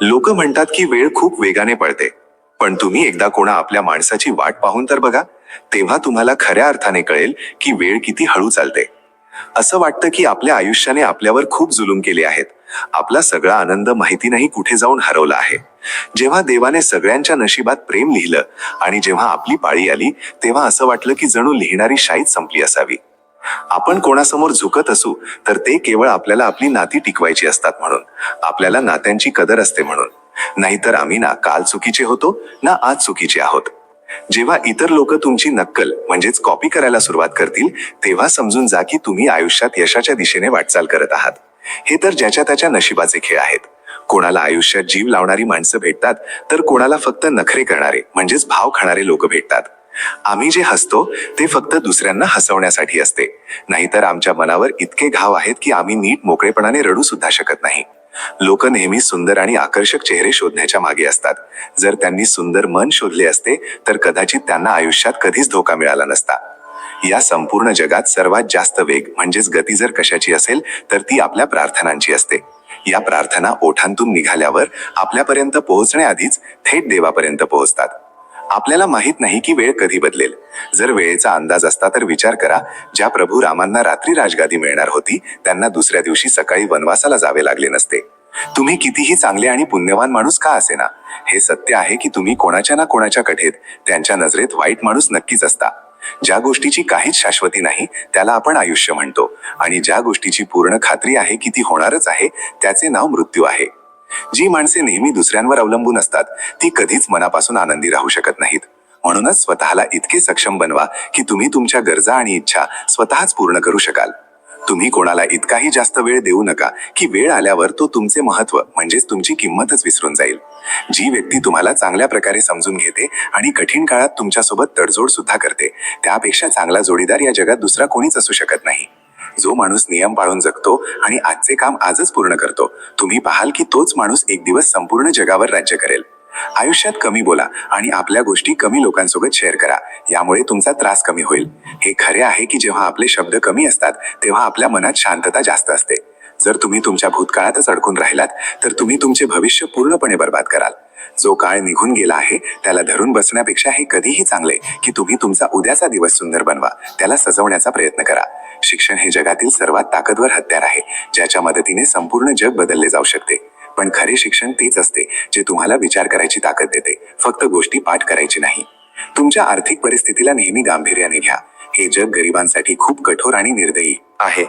लोक म्हणतात की वेळ खूप वेगाने पळते, पण तुम्ही एकदा कोणा आपल्या माणसाची वाट पाहून तर बघा, तेव्हा तुम्हाला खऱ्या अर्थाने कळेल की वेळ किती हळू चालते. असं वाटतं की आपल्या आयुष्याने आपल्यावर खूप जुलूम केले आहेत. आपला सगळा आनंद माहिती नाही कुठे जाऊन हरवला आहे. जेव्हा देवाने सगळ्यांच्या नशिबात प्रेम लिहिलं आणि जेव्हा आपली पाळी आली तेव्हा असं वाटलं की जणू लिहिणारी शाईच संपली असावी. आपण कोणासमोर झुकत असू तर ते केवळ आपल्याला आपली नाती टिकवायची असतात म्हणून, आपल्याला नात्यांची कदर असते म्हणून. नाहीतर आम्ही ना काल चुकीचे होतो ना आज चुकीचे आहोत. जेव्हा इतर लोक तुमची नक्कल म्हणजेच कॉपी करायला सुरुवात करतील तेव्हा समजून जा की तुम्ही आयुष्यात यशाच्या दिशेने वाटचाल करत आहात. हे तर ज्याच्या त्याच्या नशिबाचे खेळ आहेत. कोणाला आयुष्यात जीव लावणारी माणसं भेटतात तर कोणाला फक्त नखरे करणारे म्हणजेच भाव खाणारे लोक भेटतात. आम्ही जे हसतो ते फक्त दुसऱ्यांना हसवण्यासाठी असते, नाहीतर आमच्या मनावर इतके घाव आहेत की आम्ही नीट मोकळेपणाने रडू सुद्धा शकत नाही. लोक नेहमी सुंदर आणि आकर्षक चेहरे शोधण्याच्या मागे असतात. जर त्यांनी सुंदर मन शोधले असते तर कदाचित त्यांना आयुष्यात कधीच धोका मिळाला नसता. या संपूर्ण जगात सर्वात जास्त वेग म्हणजेच गती जर कशाची असेल तर ती आपल्या प्रार्थनांची असते. या प्रार्थना ओठांतून निघाल्यावर आपल्यापर्यंत पोहोचण्याआधीच थेट देवापर्यंत पोहोचतात. आपल्याला माहित नाही की वेळ कधी बदलेल. जर वेळेचा अंदाज असता तर विचार करा, ज्या प्रभू रामांना रात्री राजगादी मिळणार होती त्यांना दुसऱ्या दिवशी सकाळी वनवासाला जावे लागले नसते. तुम्ही कितीही चांगले आणि पुण्यवान माणूस का असेना, हे सत्य आहे की तुम्ही कोणाच्या ना कोणाच्या कठेत, त्यांच्या नजरेत वाईट माणूस नक्कीच असता. ज्या गोष्टीची काहीच शाश्वती नाही त्याला आपण आयुष्य म्हणतो, आणि ज्या गोष्टीची पूर्ण खात्री आहे की ती होणारच आहे त्याचे नाव मृत्यू आहे. जी माणसे नेहमी दुसऱ्यांवर अवलंबून असतात ती कधीच मनापासून आनंदी राहू शकत नाहीत. म्हणूनच स्वतःला इतके सक्षम बनवा की तुम्ही तुमच्या गरजा आणि इच्छा स्वतःच पूर्ण करू शकाल. तुम्ही कोणाला इतकाही जास्त वेळ देऊ नका की वेळ आल्यावर तो तुमचे महत्त्व म्हणजेच तुमची किंमतच विसरून जाईल. जी व्यक्ती तुम्हाला चांगल्या प्रकारे समजून घेते आणि कठीण काळात तुमच्यासोबत तडजोड सुद्धा करते, त्यापेक्षा चांगला जोडीदार या जगात दुसरा कोणीच असू शकत नाही. जो माणूस नियम पाळून जगतो आणि आजचे काम आजच पूर्ण करतो, तुम्ही पाहाल की तोच माणूस एक दिवस संपूर्ण जगावर राज्य करेल. आयुष्यात कमी बोला आणि आपल्या गोष्टी कमी लोकांसोबत शेअर करा, यामुळे तुमचा त्रास कमी होईल. हे खरे आहे की जेव्हा आपले शब्द कमी असतात तेव्हा आपल्या मनात शांतता जास्त असते. जर तुम्ही तुमच्या भूतकाळातच अडकून राहिलात तर तुम्ही तुमचे भविष्य पूर्णपणे बर्बाद कराल. जो काळ निघून गेला आहे त्याला धरून बसण्यापेक्षा हे कधीही चांगले की तुम्ही तुमचा उद्याचा दिवस सुंदर बनवा, त्याला सजवण्याचा प्रयत्न करा. शिक्षण हे जगातील सर्वात ताकदवर हत्यार आहे, ज्याच्या मदतीने संपूर्ण जग बदलले जाऊ शकते. पण खरे शिक्षण तेच असते जे तुम्हाला विचार करायची ताकद देते, फक्त गोष्टी पाठ करायची नाही. तुमच्या आर्थिक परिस्थितीला नेहमी गांभीर्याने घ्या. हे जग गरिबांसाठी खूप कठोर आणि निर्दयी आहे.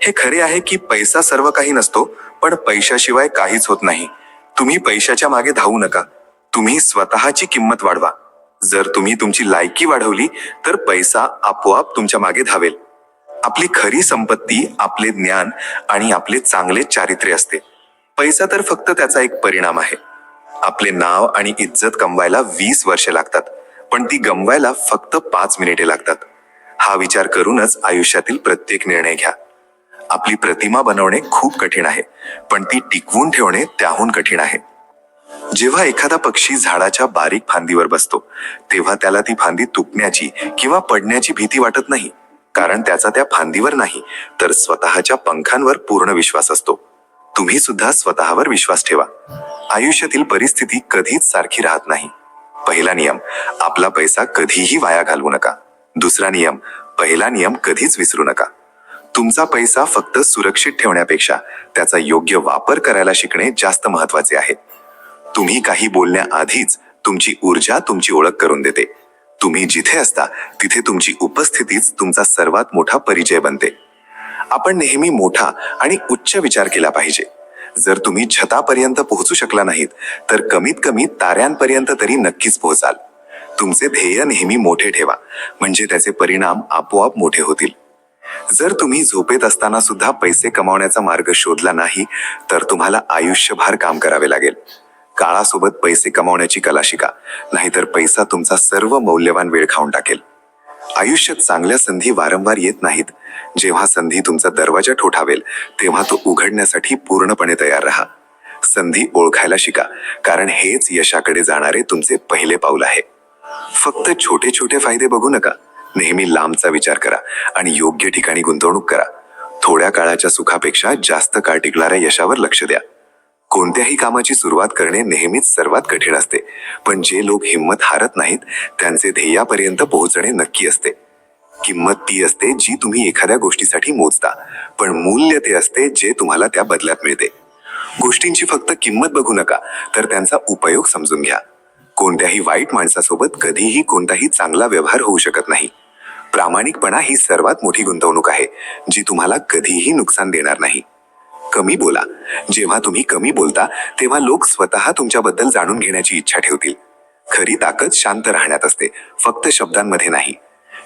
हे खरे आहे की पैसा सर्व काही नसतो, पण पैशाशिवाय काहीच होत नाही. तुम्ही पैशाच्या मागे धावू नका, तुम्ही स्वतःची किंमत वाढवा. जर तुम्ही तुमची लायकी वाढवली तर पैसा आपोआप तुमच्या मागे धावेल. आपली खरी संपत्ती आपले ज्ञान आणि आपले चांगले चारित्र्य असते. पैसा तर फक्त त्याचा एक परिणाम आहे. आपले नाव आणि इज्जत कमवायला 20 वर्षे लागतात, पण ती गमवायला फक्त 5 मिनिटे लागतात. हा विचार करूनच आयुष्यातील प्रत्येक निर्णय घ्या. आपली प्रतिमा बनवणे खूप कठीण आहे, पण ती टिकवून ठेवणे त्याहून कठीण आहे. जेव्हा एखादा पक्षी झाडाच्या बारीक फांदीवर बसतो तेव्हा त्याला ती फांदी तुटण्याची किंवा पडण्याची भीती वाटत नाही, कारण त्याचा त्या फांदीवर नाही तर स्वतःच्या पंखांवर पूर्ण विश्वास असतो. तुम्ही सुद्धा स्वतःवर विश्वास ठेवा. आयुष्यातील परिस्थिती कधीच सारखी राहत नाही. पहिला नियम, आपला पैसा कधीही वाया घालवू नका. दुसरा नियम, पहिला नियम कधीच विसरू नका. तुमचा पैसा फक्त सुरक्षित ठेवण्यापेक्षा त्याचा योग्य वापर करायला शिकणे जास्त महत्वाचे आहे. तुम्ही काही बोलण्याआधीच तुमची ऊर्जा तुमची ओळख करून देते. तुम्ही जिथे असता तिथे तुमची उपस्थितीच तुमचा सर्वात मोठा परिचय बनते. आपण नेहमी मोठा आणि उच्च विचार केला पाहिजे. जर तुम्ही छतापर्यंत पोहोचू शकला नाहीत तर कमीत कमी ताऱ्यांपर्यंत तरी नक्कीच पोहोचाल. तुमचे ध्येय नेहमी मोठे ठेवा, म्हणजे त्याचे परिणाम आपोआप मोठे होतील. जर तुम्ही झोपेत असताना सुद्धा पैसे कमावण्याचा मार्ग शोधला नाही तर तुम्हाला आयुष्यभर काम करावे लागेल. काळासोबत पैसे कमावण्याची कला शिका, नाहीतर पैसा तुमचा सर्व मौल्यवान वेळ खाऊन टाकेल. आयुष्यात चांगल्या संधी वारंवार येत नाहीत. जेव्हा संधी तुमचा दरवाजा ठोठावेल तेव्हा तो उघडण्यासाठी पूर्णपणे तयार राहा. संधी ओळखायला शिका, कारण हेच यशाकडे जाणारे तुमचे पहिले पाऊल आहे. फक्त छोटे छोटे फायदे बघू नका, नेहमी लांबचा विचार करा आणि योग्य ठिकाणी गुंतवणूक करा. थोड्या काळाच्या सुखापेक्षा जास्त काळ टिकणाऱ्या यशावर लक्ष द्या. कोणत्याही कामाची सुरुवात करणे नेहमीच सर्वात कठीण असते, पण जे लोक हिंमत हारत नाहीत त्यांचे ध्येयापर्यंत पोहोचणे नक्की असते. किंमत ती असते जी तुम्ही एखाद्या गोष्टीसाठी मोजता, पण मूल्य ते असते जे तुम्हाला त्या बदल्यात मिळते. गोष्टींची फक्त किंमत बघू नका, तर त्यांचा उपयोग समजून घ्या. कोणत्याही वाईट माणसासोबत कधीही कोणताही चांगला व्यवहार होऊ शकत नाही. प्रामाणिकपणा ही सर्वात मोठी गुंतवणूक आहे, जी तुम्हाला कधीही नुकसान देणार नाही. कमी बोला. जेव्हा तुम्ही कमी बोलता तेव्हा लोक स्वतः तुमच्याबद्दल जाणून घेण्याची इच्छा ठेवतील. खरी ताकद शांत राहण्यात असते, फक्त शब्दांमध्ये नाही.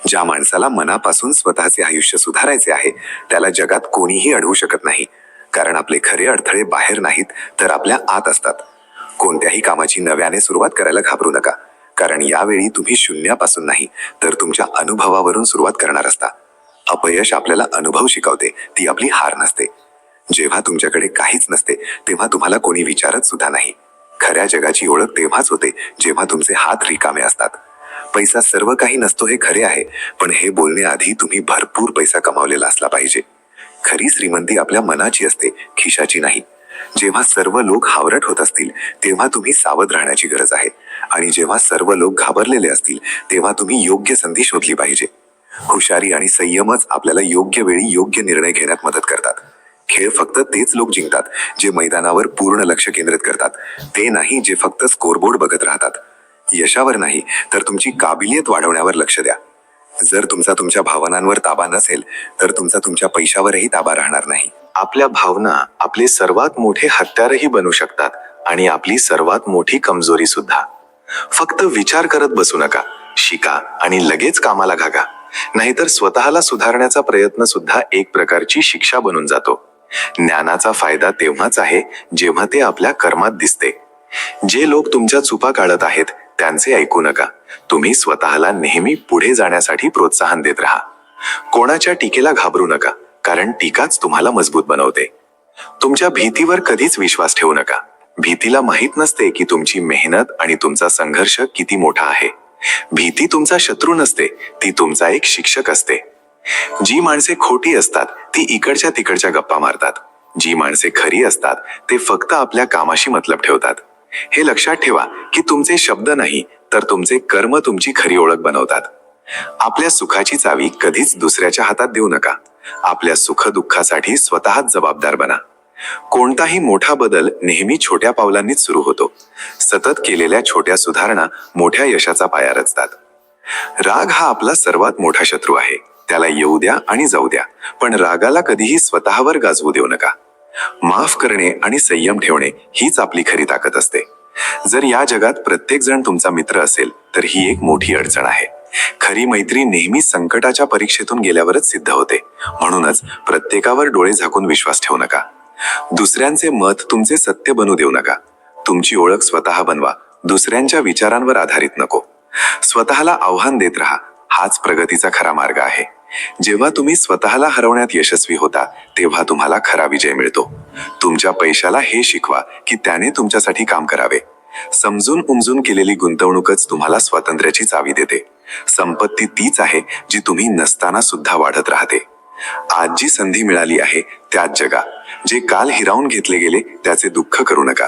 ज्या माणसाला मनापासून स्वतःचे आयुष्य सुधारायचे आहे त्याला जगात कोणीही अडवू शकत नाही, कारण आपले खरे अडथळे बाहेर नाहीत तर आपल्या आत असतात. कोणत्याही कामाची नव्याने सुरुवात करायला घाबरू नका, कारण यावेळी तुम्ही शून्यापासून नाही तर तुमच्या अनुभवावरून सुरुवात करणार असता. अपयश आपल्याला अनुभव शिकवते, ती आपली हार नसते. जेव्हा तुमच्याकडे काहीच नसते तेव्हा तुम्हाला कोणी विचारत सुद्धा नाही. खऱ्या जगाची ओळख तेव्हाच होते जेव्हा तुमचे हात रिकामे असतात. पैसा सर्व काही नसतो हे खरे आहे, पण हे बोलण्याआधी तुम्ही भरपूर पैसा कमावलेला असला पाहिजे. खरी श्रीमंती आपल्या मनाची असते, खिशाची नाही. जेव्हा सर्व लोक हावरट होत असतील तेव्हा तुम्ही सावध राहण्याची गरज आहे, आणि जेव्हा सर्व लोक घाबरलेले असतील तेव्हा तुम्ही योग्य संधी शोधली पाहिजे. हुशारी आणि संयमच आपल्याला योग्य वेळी योग्य निर्णय घेण्यात मदत करतात. खेळ फक्त तेच लोक जिंकतात जे मैदानावर पूर्ण लक्ष केंद्रित करतात, ते नाही जे फक्त स्कोरबोर्ड बघत राहतात. यशावर नाही तर तुमची काबिलियत वाढवण्यावर लक्ष द्या. जर तुमचा तुमच्या भावनांवर ताबा नसेल तर तुमचा तुमच्या पैशावरही ताबा राहणार नाही. आपल्या भावना आपले सर्वात मोठे हत्यारही बनू शकतात आणि आपली सर्वात मोठी कमजोरी सुद्धा. फक्त विचार करत बसू नका, शिका आणि लगेच कामाला घागा. नाहीतर स्वतःला सुधारण्याचा प्रयत्न सुद्धा एक प्रकारची शिक्षा बनून जातो. ज्ञानाचा फायदा तेव्हाच आहे जेव्हा ते आपल्या कर्मात दिसते. जे लोक तुमच्या चुका काढत आहेत त्यांचे ऐकू नका. तुम्ही स्वतःला नेहमी पुढे जाण्यासाठी प्रोत्साहन देत राहा. कोणाच्या टीकेला घाबरू नका, कारण टीकाच तुम्हाला मजबूत बनवते. तुमच्या भीतीवर कधीच विश्वास ठेवू नका. भीतीला माहित नसते की तुमची मेहनत आणि तुमचा संघर्ष किती मोठा आहे. भीती तुमचा शत्रू नसते, ती तुमचा एक शिक्षक असते. जी माणसे खोटी असतात ती इकडच्या तिकडच्या गप्पा मारतात. जी माणसे खरी असतात ते फक्त आपल्या कामाशी मतलब ठेवतात. हे लक्षात ठेवा की तुमचे शब्द नाही तर तुमचे कर्म तुमची खरी ओळख बनवतात. आपल्या सुखाची चावी कधीच दुसऱ्याच्या हातात देऊ नका. आपल्या सुखदुःखासाठी स्वतःच जबाबदार बना. कोणताही मोठा बदल नेहमी छोट्या पावलांनीच सुरू होतो. सतत केलेल्या छोट्या सुधारणा मोठ्या यशाचा पाया रचतात. राग हा आपला सर्वात मोठा शत्रू आहे. त्याला येऊ द्या आणि जाऊ द्या, पण रागाला कधीही स्वतःवर गाजवू देऊ नका. माफ करणे आणि संयम ठेवणे हीच आपली खरी ताकद असते. जर या जगात प्रत्येक जण तुमचा मित्र असेल तर ही एक मोठी अडचण आहे. खरी मैत्री नेहमी संकटाच्या परीक्षेतून गेल्यावरच सिद्ध होते. म्हणूनच प्रत्येकावर डोळे झाकून विश्वास ठेवू नका. दुसऱ्यांचे मत तुमचे सत्य बनू देऊ नका. तुमची ओळख स्वतः बनवा, दुसऱ्यांच्या विचारांवर आधारित नको. स्वतःला आव्हान देत राहा, हाच प्रगतीचा खरा मार्ग आहे. जेव्हा तुम्ही स्वतःला हरवण्यात यशस्वी होता तेव्हा तुम्हाला खरा विजय मिळतो. तुमच्या पैशाला हे शिकवा की त्याने तुमच्यासाठी काम करावे. समजून उमजून केलेली गुंतवणूकच तुम्हाला स्वातंत्र्याची चावी देते. संपत्ती तीच आहे जी तुम्ही नसताना सुद्धा वाढत राहते. आज जी संधी मिळाली आहे त्यात जगा. जे काल हिरावून घेतले गेले त्याचे दुःख करू नका.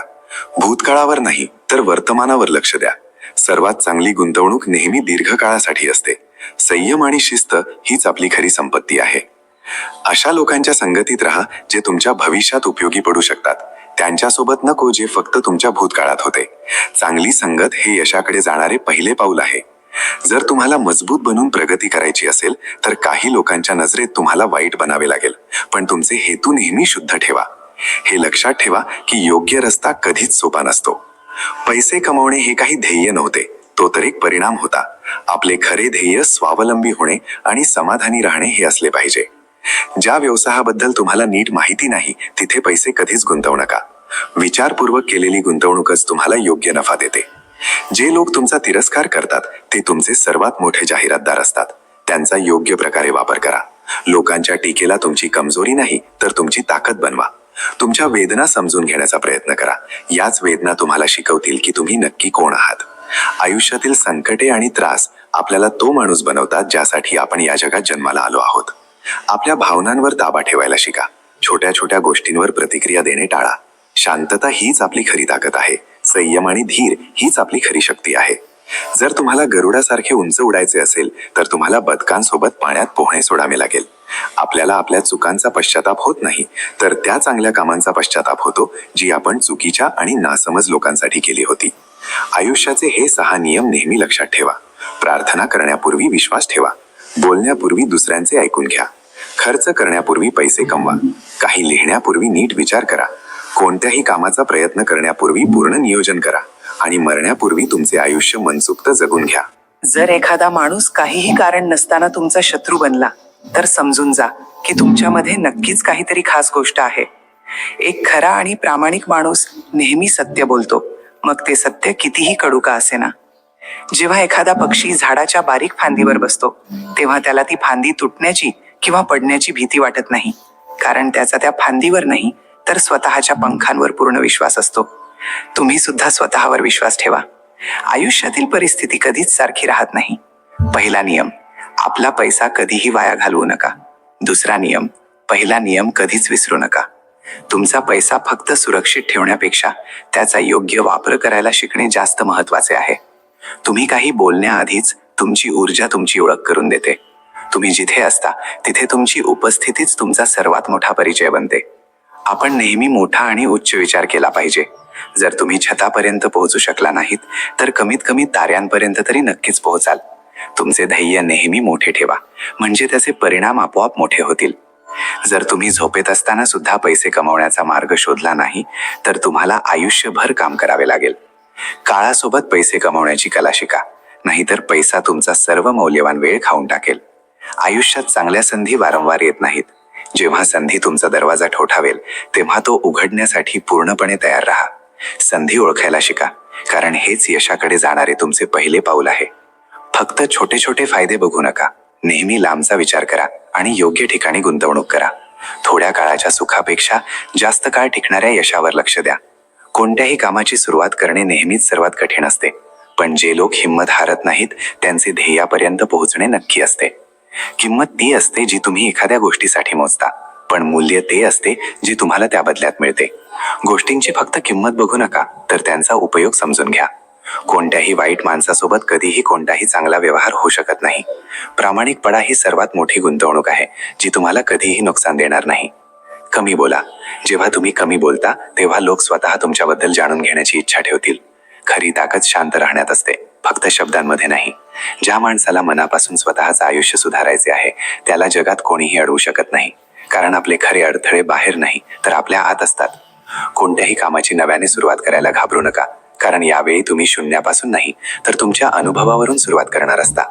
भूतकाळावर नाही तर वर्तमानावर लक्ष द्या. सर्वात चांगली गुंतवणूक नेहमी दीर्घकाळासाठी असते. संयम आणि शिस्त हीच आपली खरी संपत्ती आहे. अशा लोकांच्या संगतीत राहा जे तुमच्या भविष्यात उपयोगी पडू शकतात. त्यांच्यासोबत नको जे फक्त तुमच्या भूतकाळात होते. चांगली संगत हे यशाकडे जाणारे पहिले पाऊल आहे. जर तुम्हाला मजबूत बनून प्रगती करायची असेल तर काही लोकांच्या नजरेत तुम्हाला वाईट बनावे लागेल, पण तुमचे हेतू नेहमी शुद्ध ठेवा. हे लक्षात ठेवा की योग्य रस्ता कधीच सोपा नसतो. पैसे कमावणे हे काही ध्येय नव्हते, तो तर एक परिणाम होता. आपले खरे ध्येय स्वावलंबी होणे आणि समाधानी राहणे हे असले पाहिजे. ज्या व्यवसायाबद्दल तुम्हाला नीट माहिती नाही तिथे पैसे कधीच गुंतवू नका. विचारपूर्वक केलेली गुंतवणूकच तुम्हाला योग्य नफा देते. जे लोक तुमचा तिरस्कार करतात ते तुमचे सर्वात मोठे जाहिरातदार असतात. त्यांचा योग्य प्रकारे वापर करा. लोकांच्या टीकेला तुमची कमजोरी नाही तर तुमची ताकद बनवा. तुमच्या वेदना समजून घेण्याचा प्रयत्न करा. याच वेदना तुम्हाला शिकवतील की तुम्ही नक्की कोण आहात. आयुष्यातील संकटे आणि त्रास आपल्याला तो माणूस बनवतात ज्यासाठी आपण या जगात जन्माला आलो आहोत. आपल्या भावनांवर ताबा ठेवायला शिका. छोट्या छोट्या गोष्टींवर प्रतिक्रिया देणे टाळा. शांतता हीच आपली खरी ताकद आहे. संयम आणि धीर हीच आपली खरी शक्ती आहे. जर तुम्हाला गरुडासारखे उंच उडायचे असेल तर तुम्हाला बदकांसोबत पाण्यात पोहणे सोडावे लागेल. आपल्याला आपल्या चुकांचा पश्चाताप होत नाही तर त्या चांगल्या कामांचा पश्चाताप होतो जी आपण चुकीच्या आणि नासमज लोकांसाठी केली होती. आयुष्याचे हे 6 नियम नेहमी लक्षात ठेवा. प्रार्थना करण्यापूर्वी विश्वास ठेवा. बोलण्यापूर्वी दुसऱ्यांचे ऐकून घ्या. खर्च करण्यापूर्वी पैसे कमवा. काही लिहिण्यापूर्वी नीट विचार करा. कोणत्याही कामाचा प्रयत्न करण्यापूर्वी पूर्ण नियोजन करा. आणि मरण्यापूर्वी तुमचे आयुष्य मनसोक्त जगून घ्या. जर एखादा माणूस काहीही कारण नसताना तुमचा शत्रू बनला तर समजून जा की तुमच्यामध्ये नक्कीच काहीतरी खास गोष्ट आहे. एक खरा आणि प्रामाणिक माणूस नेहमी सत्य बोलतो, मग ते सत्य कितीही कडू का असेना. जेव्हा एखादा पक्षी झाडाच्या बारीक फांदीवर बसतो तेव्हा त्याला ती फांदी तुटण्याची किंवा पडण्याची भीती वाटत नाही, कारण त्याचा त्या फांदीवर नाही तर स्वतःच्या पंखांवर पूर्ण विश्वास असतो. तुम्ही सुद्धा स्वतःवर विश्वास ठेवा. आयुष्यातील परिस्थिती कधीच सारखी राहत नाही. पहिला नियम, आपला पैसा कधीही वाया घालवू नका. दुसरा नियम, पहिला नियम कधीच विसरू नका. तुमचा पैसा फक्त सुरक्षित ठेवण्यापेक्षा त्याचा योग्य वापर करायला शिकणे जास्त महत्वाचे आहे. तुम्ही काही बोलण्याआधीच तुमची ऊर्जा तुमची ओळख करून देते. तुम्ही जिथे असता तिथे तुमची उपस्थितीच तुमचा सर्वात मोठा परिचय बनते. आपण नेहमी मोठा आणि उच्च विचार केला पाहिजे. जर तुम्ही छतापर्यंत पोहोचू शकला नाहीत तर कमीत कमी ताऱ्यांपर्यंत तरी नक्कीच पोहोचाल. तुमचे ध्येय नेहमी मोठे ठेवा, म्हणजे त्याचे परिणाम आपोआप मोठे होतील. जर तुम्ही झोपेत असताना सुद्धा पैसे कमवण्याचा मार्ग शोधला नाही तर तुम्हाला आयुष्यभर काम करावे लागेल. काळासोबत पैसे कमवण्याची कला शिका, नाहीतर पैसा तुमचा सर्व मौल्यवान वेळ खाऊन टाकेल. आयुष्यात चांगल्या संधी वारंवार येत नाहीत. जेव्हा संधी तुमचा दरवाजा ठोठावेल तेव्हा तो उघडण्यासाठी पूर्णपणे तयार राहा. संधी ओळखायला शिका, कारण हेच यशाकडे जाणारे तुमचे पहिले पाऊल आहे. फक्त छोटे छोटे फायदे बघू नका. नेहमी लांबचा विचार करा आणि योग्य ठिकाणी गुंतवणूक करा. थोड्या काळाच्या सुखापेक्षा जास्त काळ टिकणाऱ्या यशावर लक्ष द्या. कोणत्याही कामाची सुरुवात करणे नेहमीच सर्वात कठीण असते, पण जे लोक हिंमत हारत नाहीत त्यांचे ध्येयापर्यंत पोहोचणे नक्की असते. किंमत ती असते जी तुम्ही एखाद्या गोष्टीसाठी मोजता, पण मूल्य ते असते जे तुम्हाला त्या बदल्यात मिळते. गोष्टींची फक्त किंमत बघू नका, तर त्यांचा उपयोग समजून घ्या. कोणत्याही वाईट माणसासोबत कधीही कोणताही चांगला व्यवहार होऊ शकत नाही. प्रामाणिकपणा ही सर्वात मोठी गुंतवणूक आहे, जी तुम्हाला कधीही नुकसान देणार नाही. कमी बोला. जेव्हा तुम्ही कमी बोलता तेव्हा लोक स्वतः तुमच्याबद्दल जाणून घेण्याची इच्छा ठेवतील. खरी ताकद शांत राहण्यात असते, फक्त शब्दांमध्ये नाही. ज्या माणसाला मनापासून स्वतःचं आयुष्य सुधारायचे आहे त्याला जगात कोणीही अडवू शकत नाही, कारण आपले खरे अडथळे बाहेर नाही तर आपल्या आत असतात. कोणत्याही कामाची नव्याने सुरुवात करायला घाबरू नका, कारण यावेळी तुम्ही शून्यापासून नाही तर तुमच्या अनुभवावरून सुरुवात करणार असता.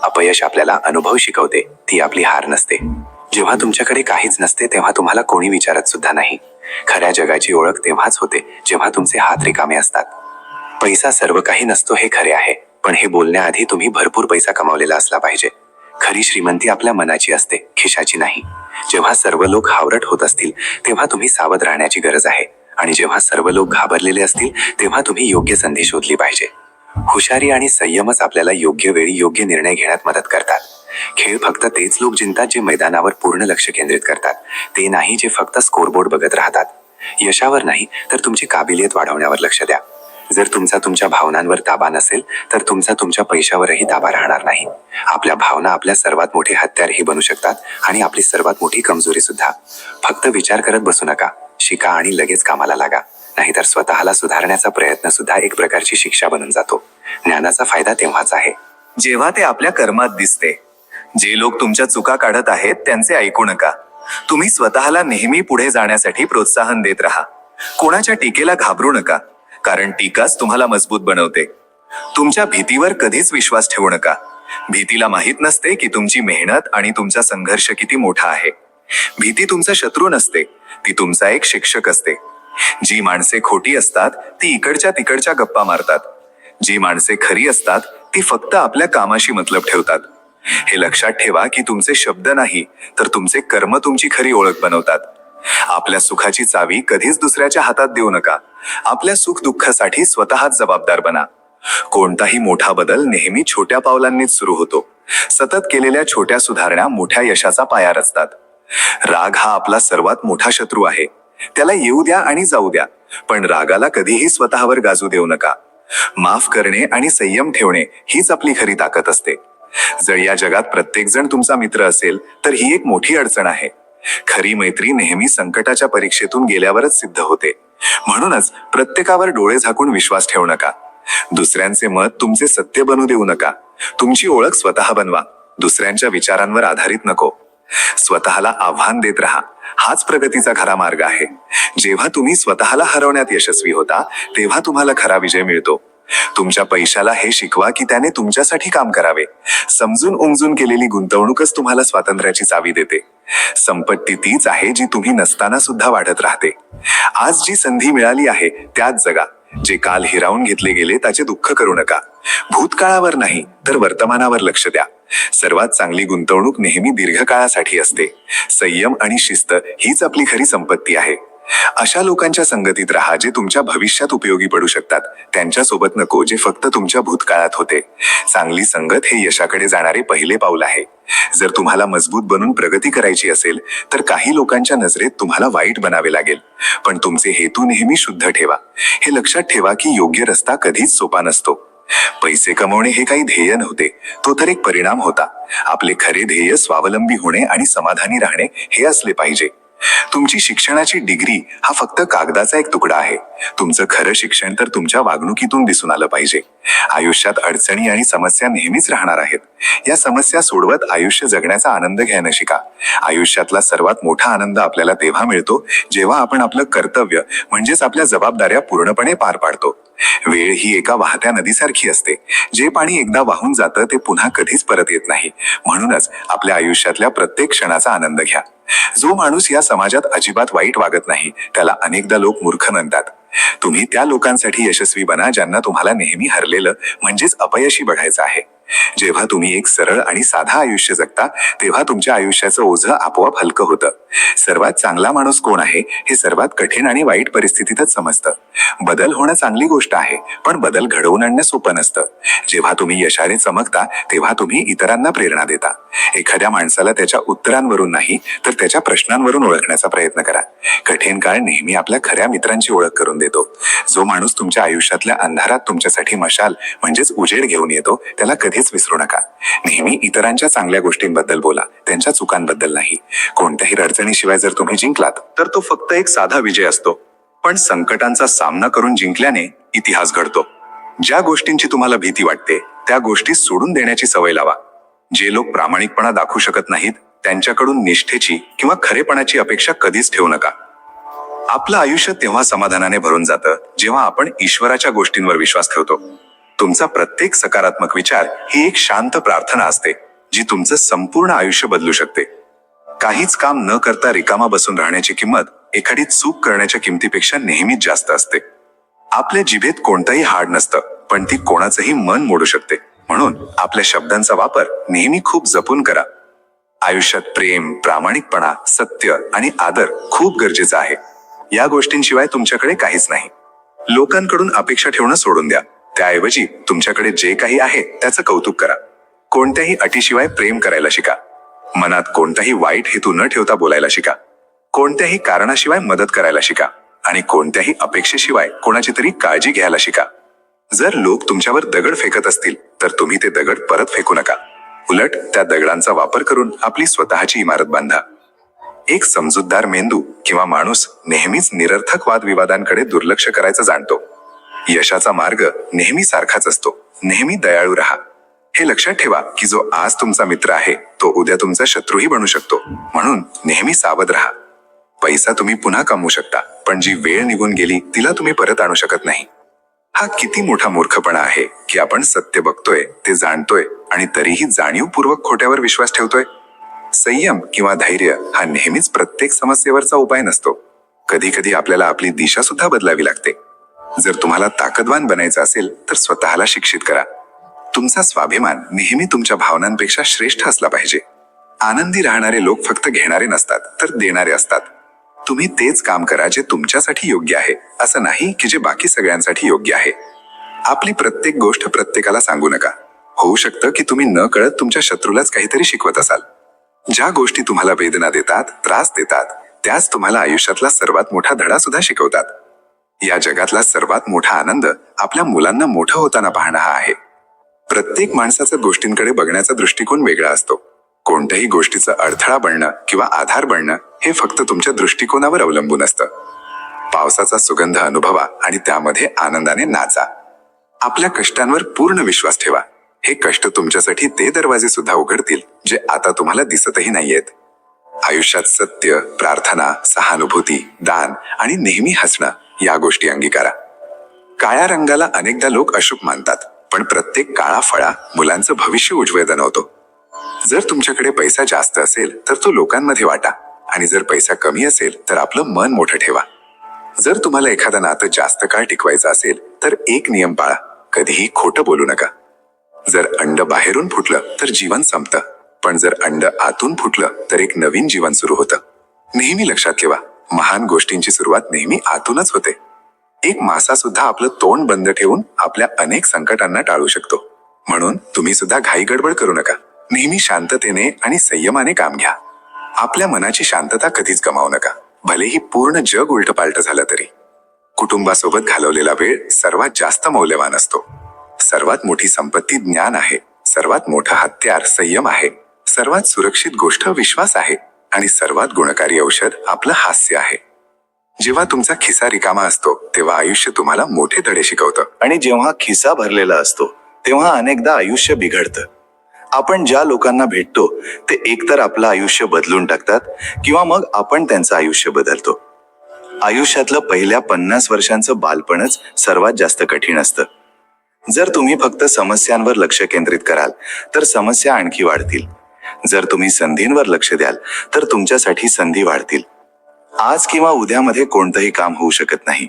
अपयश आपल्याला अनुभव शिकवते, ती आपली हार नसते. जेव्हा तुमच्याकडे काहीच नसते तेव्हा तुम्हाला कोणी विचारत सुद्धा नाही. खऱ्या जगाची ओळख तेव्हाच होते जेव्हा तुमचे हात रिकामे असतात. पैसा सर्व काही नसतो हे खरे आहे, पण हे बोलण्याआधी तुम्ही भरपूर पैसा कमावलेला असला पाहिजे. खरी श्रीमंती आपल्या मनाची असते, खिशाची नाही. जेव्हा सर्व लोक हावरट होत असतील तेव्हा तुम्ही सावध राहण्याची गरज आहे, आणि जेव्हा सर्व लोक घाबरलेले असतील तेव्हा तुम्ही योग्य संधी शोधली पाहिजे. हुशारी आणि संयमच आपल्याला योग्य वेळी योग्य निर्णय घेण्यात मदत करतात. खेळ फक्त तेच लोक जिंकतात जे मैदानावर पूर्ण लक्ष केंद्रित करतात, ते नाही जे फक्त स्कोरबोर्ड बघत राहतात. यशावर नाही तर तुमची काबिलियत वाढवण्यावर लक्ष द्या. जर तुमचा तुमच्या भावनांवर ताबा नसेल तर तुमचा तुमच्या पैशावरही ताबा राहणार नाही. आपल्या भावना आपल्या सर्वात मोठे हत्यारही बनू शकतात आणि आपली सर्वात मोठी कमजोरी सुद्धा. फक्त विचार करत बसू नका, शिका आणि लगेच कामाला लागा, नाहीतर स्वतःला सुधारण्याचा प्रयत्न सुद्धा एक प्रकारची शिक्षा बनून जातो. ज्ञानाचा फायदा तेव्हाच आहे जेव्हा ते आपल्या कर्मात दिसते. जे लोक तुमच्या चुका काढत आहेत त्यांचे ऐकू नका. तुम्ही स्वतःला नेहमी पुढे जाण्यासाठी प्रोत्साहन देत राहा. कोणाच्या टीकेला घाबरू नका, कारण टीकाच तुम्हाला मजबूत बनवते. तुमच्या भीतीवर कधीच विश्वास ठेवू नका. भीतीला माहित नसते की तुमची मेहनत आणि तुमचा संघर्ष किती मोठा आहे. भीती तुमचा शत्रू नसते, ती तुमचा एक शिक्षक असते. जी माणसे खोटी असतात ती इकडच्या तिकडच्या गप्पा मारतात. जी माणसे खरी असतात ती फक्त आपल्या कामाशी मतलब ठेवतात. हे लक्षात ठेवा की तुमचे शब्द नाही तर तुमचे कर्म तुमची खरी ओळख बनवतात. आपल्या सुखाची चावी कधीच दुसऱ्याच्या हातात देऊ नका. आपल्या सुख दुःखासाठी स्वतःच जबाबदार बना. कोणताही मोठा बदल नेहमी छोट्या पावलांनीच सुरू होतो. सतत केलेल्या छोट्या सुधारणा मोठ्या यशाचा पाया रचतात. राग हा आपला सर्वात मोठा शत्रू आहे. त्याला येऊ द्या आणि जाऊ द्या, पण रागाला कधीही स्वतःवर गाजू देऊ नका. माफ करणे आणि संयम ठेवणे हीच आपली खरी ताकद असते. जर या जगात प्रत्येक जण तुमचा मित्र असेल तर ही एक मोठी अडचण आहे. खरी मैत्री नेहमी संकटाच्या परीक्षेतून गेल्यावरच सिद्ध होते. म्हणूनच प्रत्येकावर डोळे झाकून विश्वास ठेवू नका. दुसऱ्यांचे मत तुमचे सत्य बनू देऊ नका. तुमची ओळख स्वतः बनवा, दुसऱ्यांच्या विचारांवर आधारित नको. स्वतःला आव्हान देत राहा, हाच प्रगतीचा खरा मार्ग आहे. जेव्हा तुम्ही स्वतःला हरवण्यात यशस्वी होता तेव्हा तुम्हाला खरा विजय मिळतो. तुमच्या पैशाला हे शिकवा की त्याने तुमच्यासाठी काम करावे. समजून उमजून केलेली गुंतवणूकच तुम्हाला स्वातंत्र्याची चावी देते. संपत्ती तीच आहे जी तुम्ही नसताना सुद्धा वाढत राहते. आज जी संधी मिळाली आहे त्यात जगा. जे काल हिरावून घेतले गेले त्याचे दुःख करू नका. भूतकाळावर नाही तर वर्तमानावर लक्ष द्या. सर्वात चांगली गुंतवणूक नेहमी दीर्घकाळासाठी असते. संयम आणि शिस्त हीच आपली खरी संपत्ती आहे. अशा लोकांच्या संगतीत राहा जे तुमच्या भविष्यात उपयोगी पडू शकतात. त्यांच्यासोबत नको जे फक्त तुमच्या भूतकाळात होते. चांगली संगत हे यशाकडे जाणारे पहिले पाऊल आहे. जर तुम्हाला मजबूत बनून प्रगती करायची असेल तर काही लोकांच्या नजरेत तुम्हाला वाईट बनावे लागेल, पण तुमचे हेतू नेहमी शुद्ध ठेवा. हे लक्षात ठेवा की योग्य रस्ता कधीच सोपा नसतो. पैसे कमवणे हे काही ध्येय नव्हते, तो तर एक परिणाम होता. आपले खरे ध्येय स्वावलंबी होणे आणि समाधानी राहणे हे असले पाहिजे. तुमची शिक्षणाची डिग्री हा फक्त कागदाचा एक तुकडा आहे. तुमचं खरं शिक्षण तर तुमच्या वागणुकीतून दिसून आलं पाहिजे. आयुष्यात अडचणी आणि समस्या नेहमीच राहणार आहेत. या समस्या सोडवत आयुष्य जगण्याचा आनंद घ्यायला शिका. आयुष्यातला सर्वात मोठा आनंद आपल्याला तेव्हा मिळतो जेव्हा आपण आपलं कर्तव्य म्हणजेच आपल्या जबाबदाऱ्या पूर्णपणे पार पाडतो. वेळ ही एका वाहत्या नदीसारखी असते. जे पाणी एकदा वाहून जातं ते पुन्हा कधीच परत येत नाही. म्हणूनच आपल्या आयुष्यातल्या प्रत्येक क्षणाचा आनंद घ्या. जो माणूस या समाजात अजिबात वाईट वागत नाही त्याला अनेकदा लोक मूर्ख म्हणतात. तुम्ही त्या लोकांसाठी यशस्वी बना ज्यांना तुम्हाला नेहमी हरलेलं म्हणजेच अपयशी बघायचं आहे. जेव्हा तुम्ही एक सरळ आणि साधा आयुष्य जगता तेव्हा तुमच्या आयुष्याचं ओझं आपोआप हलकं होतं. सर्वात चांगला माणूस कोण आहे हे सर्वात कठीण आणि वाईट परिस्थितीतच समजतं. बदल होणं चांगली गोष्ट आहे, पण बदल घडवून आणणं सोपं नसतं. जेव्हा तुम्ही यशाने चमकता तेव्हा तुम्ही इतरांना प्रेरणा देता. एखाद्या माणसाला त्याच्या उत्तरांवरून नाही तर त्याच्या प्रश्नांवरून ओळखण्याचा प्रयत्न करा. कठीण काळ नेहमी आपल्या खऱ्या मित्रांची ओळख करून देतो. जो माणूस तुमच्या आयुष्यातल्या अंधारात तुमच्यासाठी मशाल म्हणजेच उजेड घेऊन येतो त्याला कधीच विसरू नका. नेहमी इतरांच्या चांगल्या गोष्टींबद्दल बोला, त्यांच्या चुकांबद्दल नाही. कोणत्याही अडचणीशिवाय जर तुम्ही जिंकलात तर तो फक्त एक साधा विजय असतो, पण संकटांचा सामना करून जिंकल्याने इतिहास घडतो. ज्या गोष्टींची तुम्हाला भीती वाटते त्या गोष्टी सोडून देण्याची सवय लावा. जे लोक प्रामाणिकपणा दाखवू शकत नाहीत त्यांच्याकडून निष्ठेची किंवा खरेपणाची अपेक्षा कधीच ठेवू नका. आपलं आयुष्य तेव्हा समाधानाने भरून जातं जेव्हा आपण ईश्वराच्या गोष्टींवर विश्वास ठेवतो. तुमचा प्रत्येक सकारात्मक विचार ही एक शांत प्रार्थना असते जी तुमचं संपूर्ण आयुष्य बदलू शकते. काहीच काम न करता रिकामा बसून राहण्याची किंमत एखादी चूक करण्याच्या किमतीपेक्षा नेहमीच जास्त असते. आपल्या जिभेत कोणतंही हाड नसतं, पण ती कोणाचंही मन मोडू शकते. म्हणून आपल्या शब्दांचा वापर नेहमी खूप जपून करा. आयुष्यात प्रेम, प्रामाणिकपणा, सत्य आणि आदर खूप गरजेचं आहे. या गोष्टींशिवाय तुमच्याकडे काहीच नाही. लोकांकडून अपेक्षा ठेवणं सोडून द्या. त्याऐवजी तुमच्याकडे जे काही आहे त्याचं कौतुक करा. कोणत्याही अटीशिवाय प्रेम करायला शिका. मनात कोणताही वाईट हेतू न ठेवता बोलायला शिका. कोणत्याही कारणाशिवाय मदत करायला शिका आणि कोणत्याही अपेक्षेशिवाय कोणाची तरी काळजी घ्यायला शिका. जर लोक तुमच्यावर दगड फेकत असतील तर तुम्ही ते दगड परत फेकू नका. उलट त्या दगडांचा वापर करून आपली स्वतःची इमारत बांधा. एक समजूतदार मेंदू किंवा माणूस नेहमीच निरर्थक वादविवादांकडे दुर्लक्ष करायचं जाणतो. यशाचा मार्ग नेहमी सारखाच असतो. नेहमी दयाळू राहा. हे लक्षात ठेवा की जो आज तुमचा मित्र आहे तो उद्या तुमचा शत्रूही बनू शकतो. म्हणून नेहमी सावध राहा. पैसा तुम्ही पुन्हा कमवू शकता, पण जी वेळ निघून गेली तिला तुम्ही परत आणू शकत नाही. हा किती मोठा मूर्खपणा आहे की आपण सत्य बघतोय, ते जाणतोय आणि तरीही जाणीवपूर्वक खोट्यावर विश्वास ठेवतोय. संयम किंवा धैर्य हा नेहमीच प्रत्येक समस्येवरचा उपाय नसतो. कधी कधी आपल्याला आपली दिशा सुद्धा बदलावी लागते. जर तुम्हाला ताकदवान बनायचं असेल तर स्वतःला शिक्षित करा. तुमचा स्वाभिमान नेहमी तुमच्या भावनांपेक्षा श्रेष्ठ असला पाहिजे. आनंदी राहणारे लोक फक्त घेणारे नसतात तर देणारे असतात. तुम्ही तेच काम करा जे तुमच्यासाठी योग्य आहे, असं नाही की जे बाकी सगळ्यांसाठी योग्य आहे. आपली प्रत्येक गोष्ट प्रत्येकाला सांगू नका. होऊ शकतं की तुम्ही न कळत तुमच्या शत्रूलाच काहीतरी शिकवत असाल. ज्या गोष्टी तुम्हाला वेदना देतात, त्रास देतात, त्याच तुम्हाला आयुष्यातला सर्वात मोठा धडा सुद्धा शिकवतात. या जगातला सर्वात मोठा आनंद आपल्या मुलांना मोठं होताना पाहणं हा आहे. प्रत्येक माणसाचा गोष्टींकडे बघण्याचा दृष्टिकोन वेगळा असतो. कोणत्याही गोष्टीचं अडथळा बनणं किंवा आधार बनणं हे फक्त तुमच्या दृष्टिकोनावर अवलंबून असतं. पावसाचा सुगंध अनुभवा आणि त्यामध्ये आनंदाने नाचा. आपल्या कष्टांवर पूर्ण विश्वास ठेवा. हे कष्ट तुमच्यासाठी ते दरवाजे सुद्धा उघडतील जे आता तुम्हाला दिसतही नाहीयेत. आयुष्यात सत्य, प्रार्थना, सहानुभूती, दान आणि नेहमी हसणं या गोष्टी अंगीकारा. काळ्या रंगाला अनेकदा लोक अशुभ मानतात, पण प्रत्येक काळा फळा मुलांचं भविष्य उज्ज्वल बनवतो. जर तुमच्याकडे पैसा जास्त असेल तर तो लोकांमध्ये वाटा आणि जर पैसा कमी असेल तर आपलं मन मोठं ठेवा. जर तुम्हाला एखादं नातं जास्त काळ टिकवायचं असेल तर एक नियम पाळा, कधीही खोटं बोलू नका. जर अंड बाहेरून फुटलं तर जीवन संपतं, पण जर अंड आतून फुटलं तर एक नवीन जीवन सुरू होतं. नेहमी लक्षात ठेवा, महान गोष्टींची सुरुवात नेहमी आतूनच होते. एक मासा सुद्धा आपलं तोंड बंद ठेवून आपल्या अनेक संकटांना टाळू शकतो. म्हणून तुम्ही सुद्धा घाई गडबड करू नका. नेहमी शांततेने आणि संयमाने काम घ्या. आपल्या मनाची शांतता कधीच गमावू नका, भलेही पूर्ण जग उलटपालट झालं तरी. कुटुंबासोबत घालवलेला वेळ सर्वात जास्त मौल्यवान असतो. सर्वात मोठी संपत्ती ज्ञान आहे, सर्वात मोठं हत्यार संयम आहे, सर्वात सुरक्षित गोष्ट विश्वास आहे आणि सर्वात गुणकारी औषध आपलं हास्य आहे. जेव्हा तुमचा खिसा रिकामा असतो तेव्हा आयुष्य तुम्हाला मोठे धडे शिकवतं. आणि जेव्हा खिसा भरलेला असतो तेव्हा अनेकदा आयुष्य बिघडतं. आपण ज्या लोकांना भेटतो ते एकतर आपलं आयुष्य बदलून टाकतात किंवा मग आपण त्यांचं आयुष्य बदलतो. आयुष्यातलं पहिल्या 50 वर्षांचं बालपणच सर्वात जास्त कठीण असतं. जर तुम्ही फक्त समस्यांवर लक्ष केंद्रित कराल तर समस्या आणखी वाढतील. जर तुम्ही संधींवर लक्ष द्याल तर तुमच्यासाठी संधी वाढतील. आज किंवा उद्यामध्ये कोणतंही काम होऊ शकत नाही.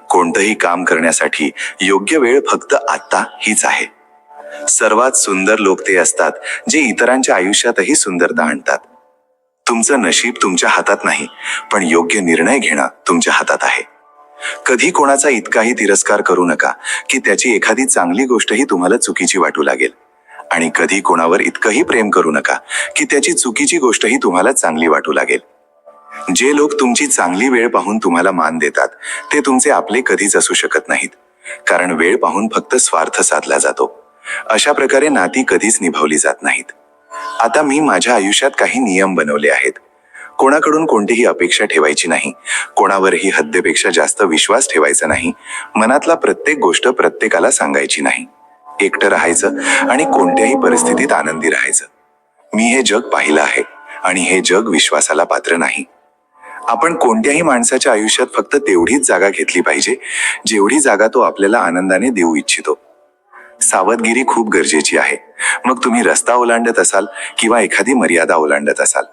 कोणतंही काम करण्यासाठी योग्य वेळ फक्त आत्ता हीच आहे. सर्वात सुंदर लोक ते असतात जे इतरांच्या आयुष्यातही सुंदरता आणतात. तुमचं नशीब तुमच्या हातात नाही, पण योग्य निर्णय घेणं तुमच्या हातात आहे. कधी कोणाचा इतकाही तिरस्कार करू नका की त्याची एखादी चांगली गोष्टही तुम्हाला चुकीची वाटू लागेल. आणि कधी कोणावर इतकंही प्रेम करू नका की त्याची चुकीची गोष्टही तुम्हाला चांगली वाटू लागेल. जे लोक तुमची चांगली वेळ पाहून तुम्हाला मान देतात ते तुमचे आपले कधीच असू शकत नाहीत, कारण वेळ पाहून फक्त स्वार्थ साधला जातो. अशा प्रकारे नाती कधीच निभावली जात नाहीत. आता मी माझ्या आयुष्यात काही नियम बनवले आहेत. कोणाकडून कोणतीही अपेक्षा ठेवायची नाही, कोणावरही हद्दीपेक्षा जास्त विश्वास ठेवायचा नाही, मनातला प्रत्येक गोष्ट प्रत्येकाला सांगायची नाही, एकटं राहायचं आणि कोणत्याही परिस्थितीत आनंदी राहायचं. मी हे जग पाहिलं आहे आणि हे जग विश्वासाला पात्र नाही. आपण कोणत्याही माणसाच्या आयुष्यात फक्त तेवढीच जागा घेतली पाहिजे जेवढी जागा तो आपल्याला आनंदाने देऊ इच्छितो. सावधगिरी खूप गरजेची आहे, मग तुम्ही रस्ता ओलांडत असाल किंवा एखादी मर्यादा ओलांडत असाल.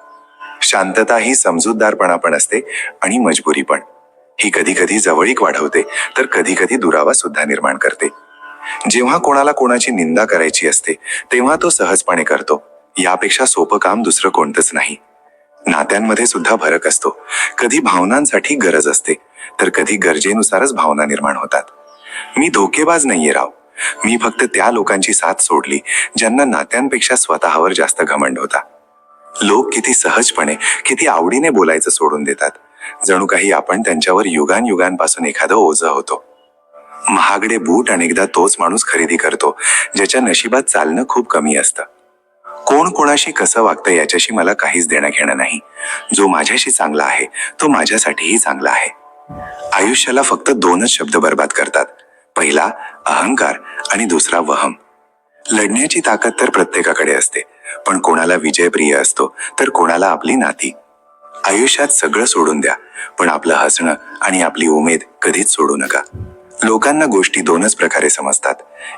शांतता ही समजूतदारपणा पण असते आणि मजबुरी पण. ही कधी कधी जवळीक वाढवते तर कधी कधी दुरावा सुद्धा निर्माण करते. जेव्हा कोणाला कोणाची निंदा करायची असते तेव्हा तो सहजपणे करतो. यापेक्षा सोपं काम दुसरं कोणतंच नाही. नात्यांमध्ये सुद्धा फरक असतो. कधी भावनांसाठी गरज असते तर कधी गरजेनुसारच भावना निर्माण होतात. मी धोकेबाज नाहीये राव. मी फक्त त्या लोकांची साथ सोडली ज्यांना नात्यांपेक्षा स्वतःवर जास्त घमंड होता. लोक किती सहजपणे, किती आवडीने बोलायचं सोडून देतात, जणू काही आपण त्यांच्यावर युगांपासून एखादं ओझं होतो. महागडे बूट अनेकदा तोच माणूस खरेदी करतो ज्याच्या नशिबात चालणं खूप कमी असतं. कोण कोणाशी कसं वागतं याच्याशी मला काहीच देणं घेणं नाही. जो माझ्याशी चांगला आहे तो माझ्यासाठीही चांगला आहे. आयुष्याला फक्त 2च शब्द बर्बाद करतात. पहिला अहंकार आणि दुसरा वहम. लढण्याची ताकद तर प्रत्येकाकडे असते, पण कोणाला विजय प्रिय असतो तर कोणाला आपली नाती. आयुष्यात सगळं सोडून द्या, पण आपलं हसणं आणि आपली उमेद कधीच सोडू नका. लोकांना गोष्टी 2च प्रकारे समजतात,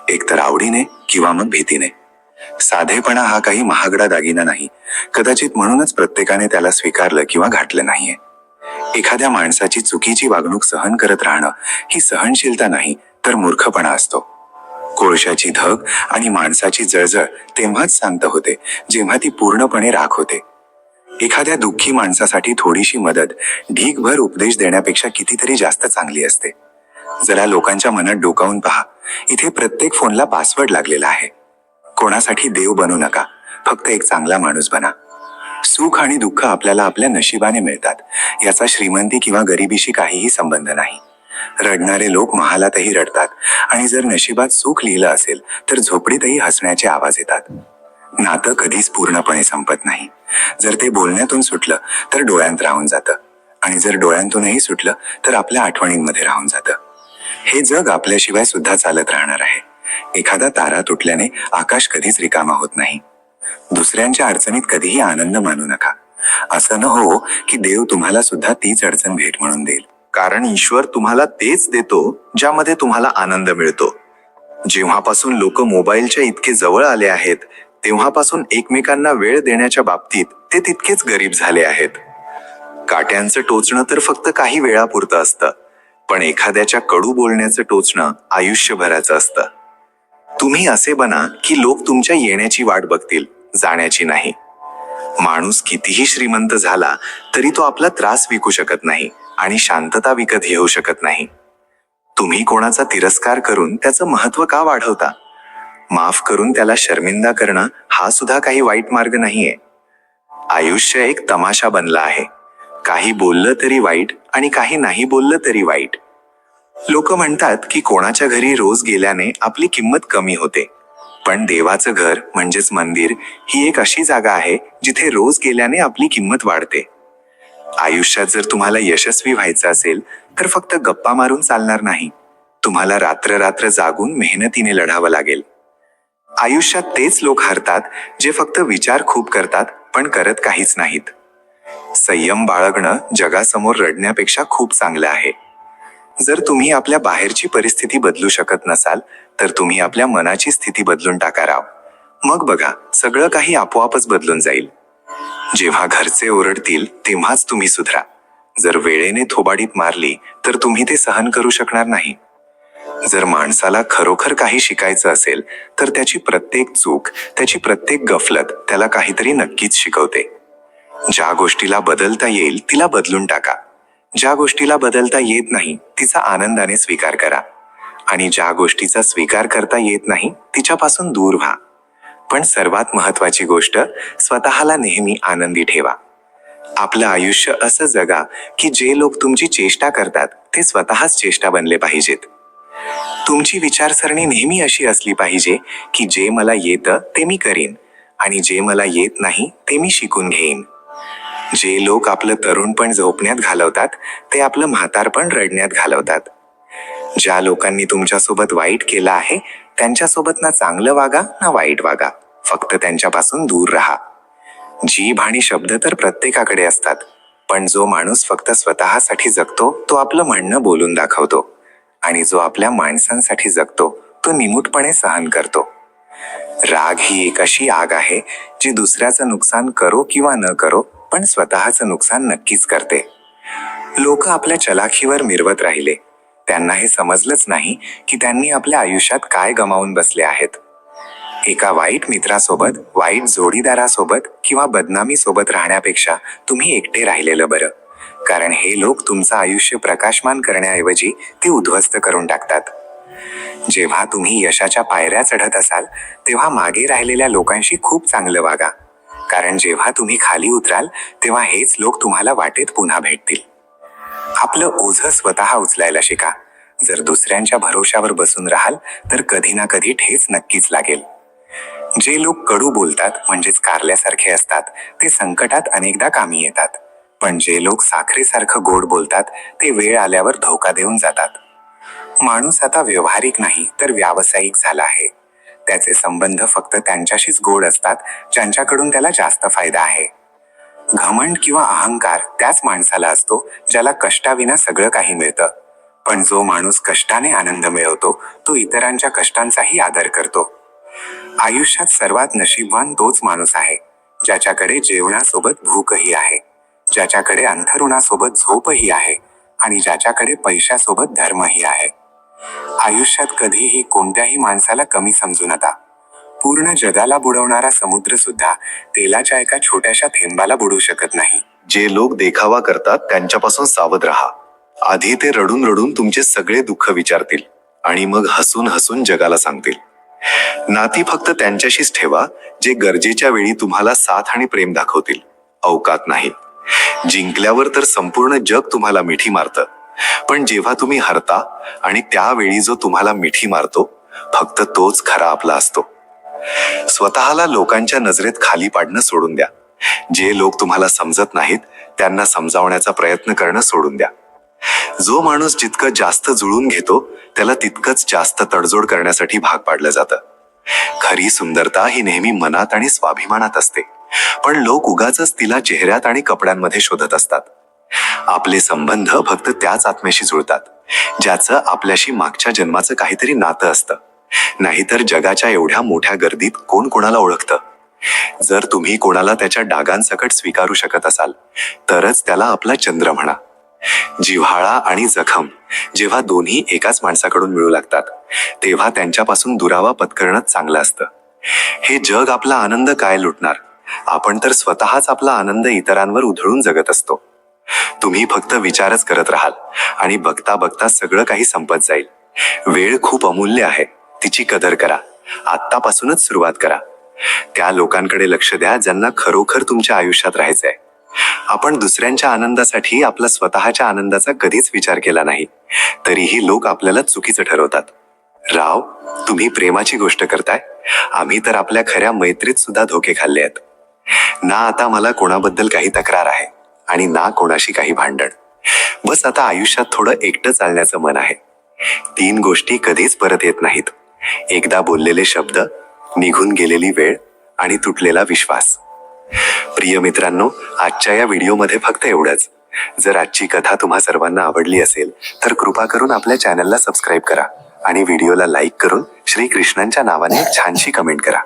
एकतर आवडीने किंवा मग भीतीने. साधेपणा हा काही महागडा दागिना नाही, कदाचित म्हणूनच प्रत्येकाने त्याला स्वीकारलं किंवा घातलं नाहीये. एखाद्या माणसाची चुकीची वागणूक सहन करत राहणं ही सहनशीलता नाही तर मूर्खपणा असतो. कोळशाची धग आणि माणसाची जळजळ तेव्हाच शांत होते जेव्हा ती पूर्णपणे राख होते. एखाद्या दुःखी माणसासाठी थोडीशी मदत ढीगभर उपदेश देण्यापेक्षा कितीतरी जास्त चांगली असते. जरा लोकांच्या मनात डोकावून पहा. इथे प्रत्येक फोनला पासवर्ड लागलेला आहे. कोणासाठी देव बनू नका, फक्त एक चांगला माणूस बना. सुख आणि दुःख आपल्याला आपल्या नशिबाने मिळतात. याचा श्रीमंती किंवा गरिबीशी काहीही संबंध नाही. रडणारे लोक महालातही रडतात आणि जर नशिबात सुख लिहिलं असेल तर झोपडीतही हसण्याचे आवाज येतात. नातं कधीच पूर्णपणे संपत नाही. जर ते बोलण्यातून सुटलं तर डोळ्यांत राहून जातं, आणि जर डोळ्यांतूनही सुटलं तर आपल्या आठवणींमध्ये राहून जातं. हे जग आपल्याशिवाय सुद्धा चालत राहणार आहे. एखादा तारा तुटल्याने आकाश कधीच रिकामा होत नाही. दुसऱ्यांच्या अडचणीत कधीही आनंद मानू नका. असं न हो की देव तुम्हाला सुद्धा तीच अडचण भेट म्हणून देईल. कारण ईश्वर तुम्हाला तेच देतो ज्यामध्ये तुम्हाला आनंद मिळतो. जेव्हापासून लोक मोबाईलच्या इतके जवळ आले आहेत तेव्हापासून एकमेकांना वेळ देण्याच्या बाबतीत ते तितकेच गरीब झाले आहेत. काट्यांचं टोचणं तर फक्त काही वेळापुरतं असतं, पण एखाद्याच्या कडू बोलण्याचं टोचणं आयुष्यभराचं असतं. तुम्ही असे बना की लोक तुमच्या येण्याची वाट बघतील, जाण्याची नाही. माणूस कितीही श्रीमंत झाला तरी तो आपला त्रास विकू शकत नाही आणि शांतता विकत घेऊ शकत नाही. तुम्ही कोणाचा तिरस्कार करून त्याचं महत्व का वाढवता? माफ करून त्याला शर्मिंदा करणं हा सुद्धा काही वाईट मार्ग नाहीये. आयुष्य एक तमाशा बनला आहे. काही बोललं तरी वाईट आणि काही नाही बोललं तरी वाईट. लोक म्हणतात की कोणाच्या घरी रोज गेल्याने आपली किंमत कमी होते, पण देवाचं घर म्हणजेच मंदिर ही एक अशी जागा आहे जिथे रोज गेल्याने आपली किंमत वाढते. आयुष्यात जर तुम्हाला यशस्वी व्हायचं असेल तर फक्त गप्पा मारून चालणार नाही. तुम्हाला रात्र रात्र जागून मेहनतीने लढावं लागेल. आयुष्यात तेच लोक हरतात जे फक्त विचार खूप करतात पण करत काहीच नाहीत. संयम बाळगणं जगासमोर रडण्यापेक्षा खूप चांगलं आहे. जर तुम्ही आपल्या बाहेरची परिस्थिती बदलू शकत नसाल तर तुम्ही आपल्या मनाची स्थिती बदलून टाका राव. मग बघा, सगळं काही आपोआपच बदलून जाईल. जेव्हा घरचे ओरडतील तेव्हाच तुम्ही सुधरा. जर वेळेने थोबाडीत मारली तर तुम्ही ते सहन करू शकणार नाही. जर माणसाला खरोखर काही शिकायचं असेल तर त्याची प्रत्येक चूक, त्याची प्रत्येक गफलत त्याला काहीतरी नक्कीच शिकवते. ज्या गोष्टीला बदलता येईल तिला बदलून टाका. ज्या गोष्टीला बदलता येत नाही तिचा आनंदाने स्वीकार करा. आणि ज्या गोष्टीचा स्वीकार करता येत नाही तिच्यापासून दूर व्हा. पण सर्वात महत्वाची गोष्ट, स्वतःला नेहमी आनंदी ठेवा. आपलं आयुष्य असं जगा की जे लोक तुमची चेष्टा करतात ते स्वतःच चेष्टा बनले पाहिजेत. तुमची विचारसरणी नेहमी अशी असली पाहिजे की जे मला येतं ते मी करीन आणि जे मला येत नाही ते मी शिकून घेईन. जे लोक आपलं तरुणपण झोपण्यात घालवतात ते आपलं म्हातारपण रडण्यात घालवतात. ज्या लोकांनी तुमच्यासोबत वाईट केलं आहे त्यांच्यासोबत ना चांगलं वागा ना वाईट वागा, फक्त त्यांच्यापासून दूर राहा. जीभ आणि शब्द तर प्रत्येकाकडे असतात, पण जो माणूस फक्त स्वतःसाठी जगतो तो आपलं म्हणणं बोलून दाखवतो आणि जो आपल्या माणसांसाठी जगतो तो निमूटपणे सहन करतो. राग ही एक अशी आग आहे जी दुसऱ्याचं नुकसान करो किंवा न करो पण स्वतःचं नुकसान नक्कीच करते. लोक आपल्या चलाखीवर मिरवत राहिले. त्यांना हे समजलंच नाही की त्यांनी आपल्या आयुष्यात काय गमावून बसले आहेत. एका वाईट मित्रासोबत, वाईट जोडीदारासोबत किंवा बदनामीसोबत राहण्यापेक्षा तुम्ही एकटे राहिलेलं बरं. कारण हे लोक तुमचं आयुष्य प्रकाशमान करण्याऐवजी ते उद्ध्वस्त करून टाकतात. जेव्हा तुम्ही यशाच्या पायऱ्या चढत असाल तेव्हा मागे राहिलेल्या लोकांशी खूप चांगलं वागा. कारण जेव्हा तुम्ही खाली उतराल तेव्हा हेच लोक तुम्हाला वाटेत पुन्हा भेटतील. आपलं ओझं स्वतः उचलायला शिका. जर दुसऱ्यांच्या भरोशावर बसून राहाल तर कधी ना कधी ठेच नक्कीच लागेल. जे लोक कडू बोलतात म्हणजेच कारल्यासारखे असतात ते संकटात अनेकदा कामी येतात, पण जे लोक साखरेसारखं गोड बोलतात ते वेळ आल्यावर धोका देऊन जातात. माणूस आता व्यावहारिक नाही तर व्यावसायिक झाला आहे. त्याचे संबंध फक्त त्यांच्याशीच गोड असतात ज्यांच्याकडून त्याला जास्त फायदा आहे. घमंड किंवा अहंकार त्याच माणसाला असतो ज्याला कष्टाविना सगळं काही मिळतं, पण जो माणूस कष्टाने आनंद मिळवतो तो इतरांच्या कष्टांचाही आदर करतो. आयुष्यात सर्वात नशीबवान तोच माणूस आहे ज्याच्याकडे जेवणासोबत भूकही आहे, ज्याच्याकडे अंथरुणासोबत झोपही आहे आणि ज्याच्याकडे पैशासोबत धर्मही आहे. आयुष्यात कधीही कोणत्याही माणसाला कमी समजू नका. पूर्ण जगाला बुडवणारा समुद्र सुद्धा तेलाच्या एका छोट्याशा थेंबाला बुडू शकत नाही. जे लोक देखावा करतात त्यांच्यापासून सावध राहा. आधी ते रडून रडून तुमचे सगळे दुःख विचारतील आणि मग हसून हसून जगाला सांगतील. नाती फक्त त्यांच्याशीच ठेवा जे गरजेच्या वेळी तुम्हाला साथ आणि प्रेम दाखवतील, अवकात नाही. जिंकल्यावर तर संपूर्ण जग तुम्हाला मिठी मारतं, पण जेव्हा तुम्ही हरता आणि त्यावेळी जो तुम्हाला मिठी मारतो फक्त तोच खरा आपला असतो. स्वतःला लोकांच्या नजरेत खाली पाडणं सोडून द्या. जे लोक तुम्हाला समजत नाहीत त्यांना समजावण्याचा प्रयत्न करणं सोडून द्या. जो माणूस जितकं जास्त जुळून घेतो त्याला तितकंच जास्त तडजोड करण्यासाठी भाग पाडलं जातं. खरी सुंदरता ही नेहमी मनात आणि स्वाभिमानात असते, पण लोक उगाचच तिला चेहऱ्यात आणि कपड्यांमध्ये शोधत असतात. आपले संबंध फक्त त्याच आत्म्याशी जुळतात ज्याचं आपल्याशी मागच्या जन्माचं काहीतरी नातं असतं. नाहीतर जगाच्या एवढ्या मोठ्या गर्दीत कोण कोणाला ओळखतं. जर तुम्ही कोणाला त्याच्या डागांसकट स्वीकारू शकत असाल तरच त्याला आपला चंद्र म्हणा. जिव्हाळा आणि जखम जेव्हा दोन्ही एकाच माणसाकडून मिळू लागतात तेव्हा त्यांच्यापासून दुरावा पत्करणंच चांगलं असतं. हे जग आपला आनंद काय लुटणार आपण तर स्वतःच आपला आनंद इतरांवर उधळून जगत असतो. तुम्ही फक्त विचारच करत राहाल आणि बघता बघता सगळं काही संपत जाईल. वेळ खूप अमूल्य आहे, तिची कदर करा. आत्तापासूनच सुरुवात करा. त्या लोकांकडे लक्ष द्या ज्यांना खरोखर तुमच्या आयुष्यात राहायचंय. आपण दुसऱ्यांच्या आनंदासाठी आपला स्वतःच्या आनंदाचा कधीच विचार केला नाही, तरीही लोक आपल्याला चुकीचं ठरवतात. राव, तुम्ही प्रेमाची गोष्ट करताय? आम्ही तर आपल्या खऱ्या मैत्रीत सुद्धा धोके खाल्ले आहेत. ना आता मला कोणाबद्दल काही तक्रार आहे आणि ना कोणाशी काही भांडण. बस आता आयुष्यात थोडं एकटं चालण्याचं मन आहे. 3 गोष्टी कधीच परत येत नाहीत: एकदा बोललेले शब्द, निघून गेलेली वेळ आणि तुटलेला विश्वास. प्रिय मित्रांनो, आजच्या या व्हिडिओमध्ये फक्त एवढंच. जर आजची कथा तुम्हा सर्वांना आवडली असेल तर कृपा करून आपल्या चॅनलला सबस्क्राईब करा आणि व्हिडिओला लाईक करून श्रीकृष्णांच्या नावाने एक छानशी कमेंट करा.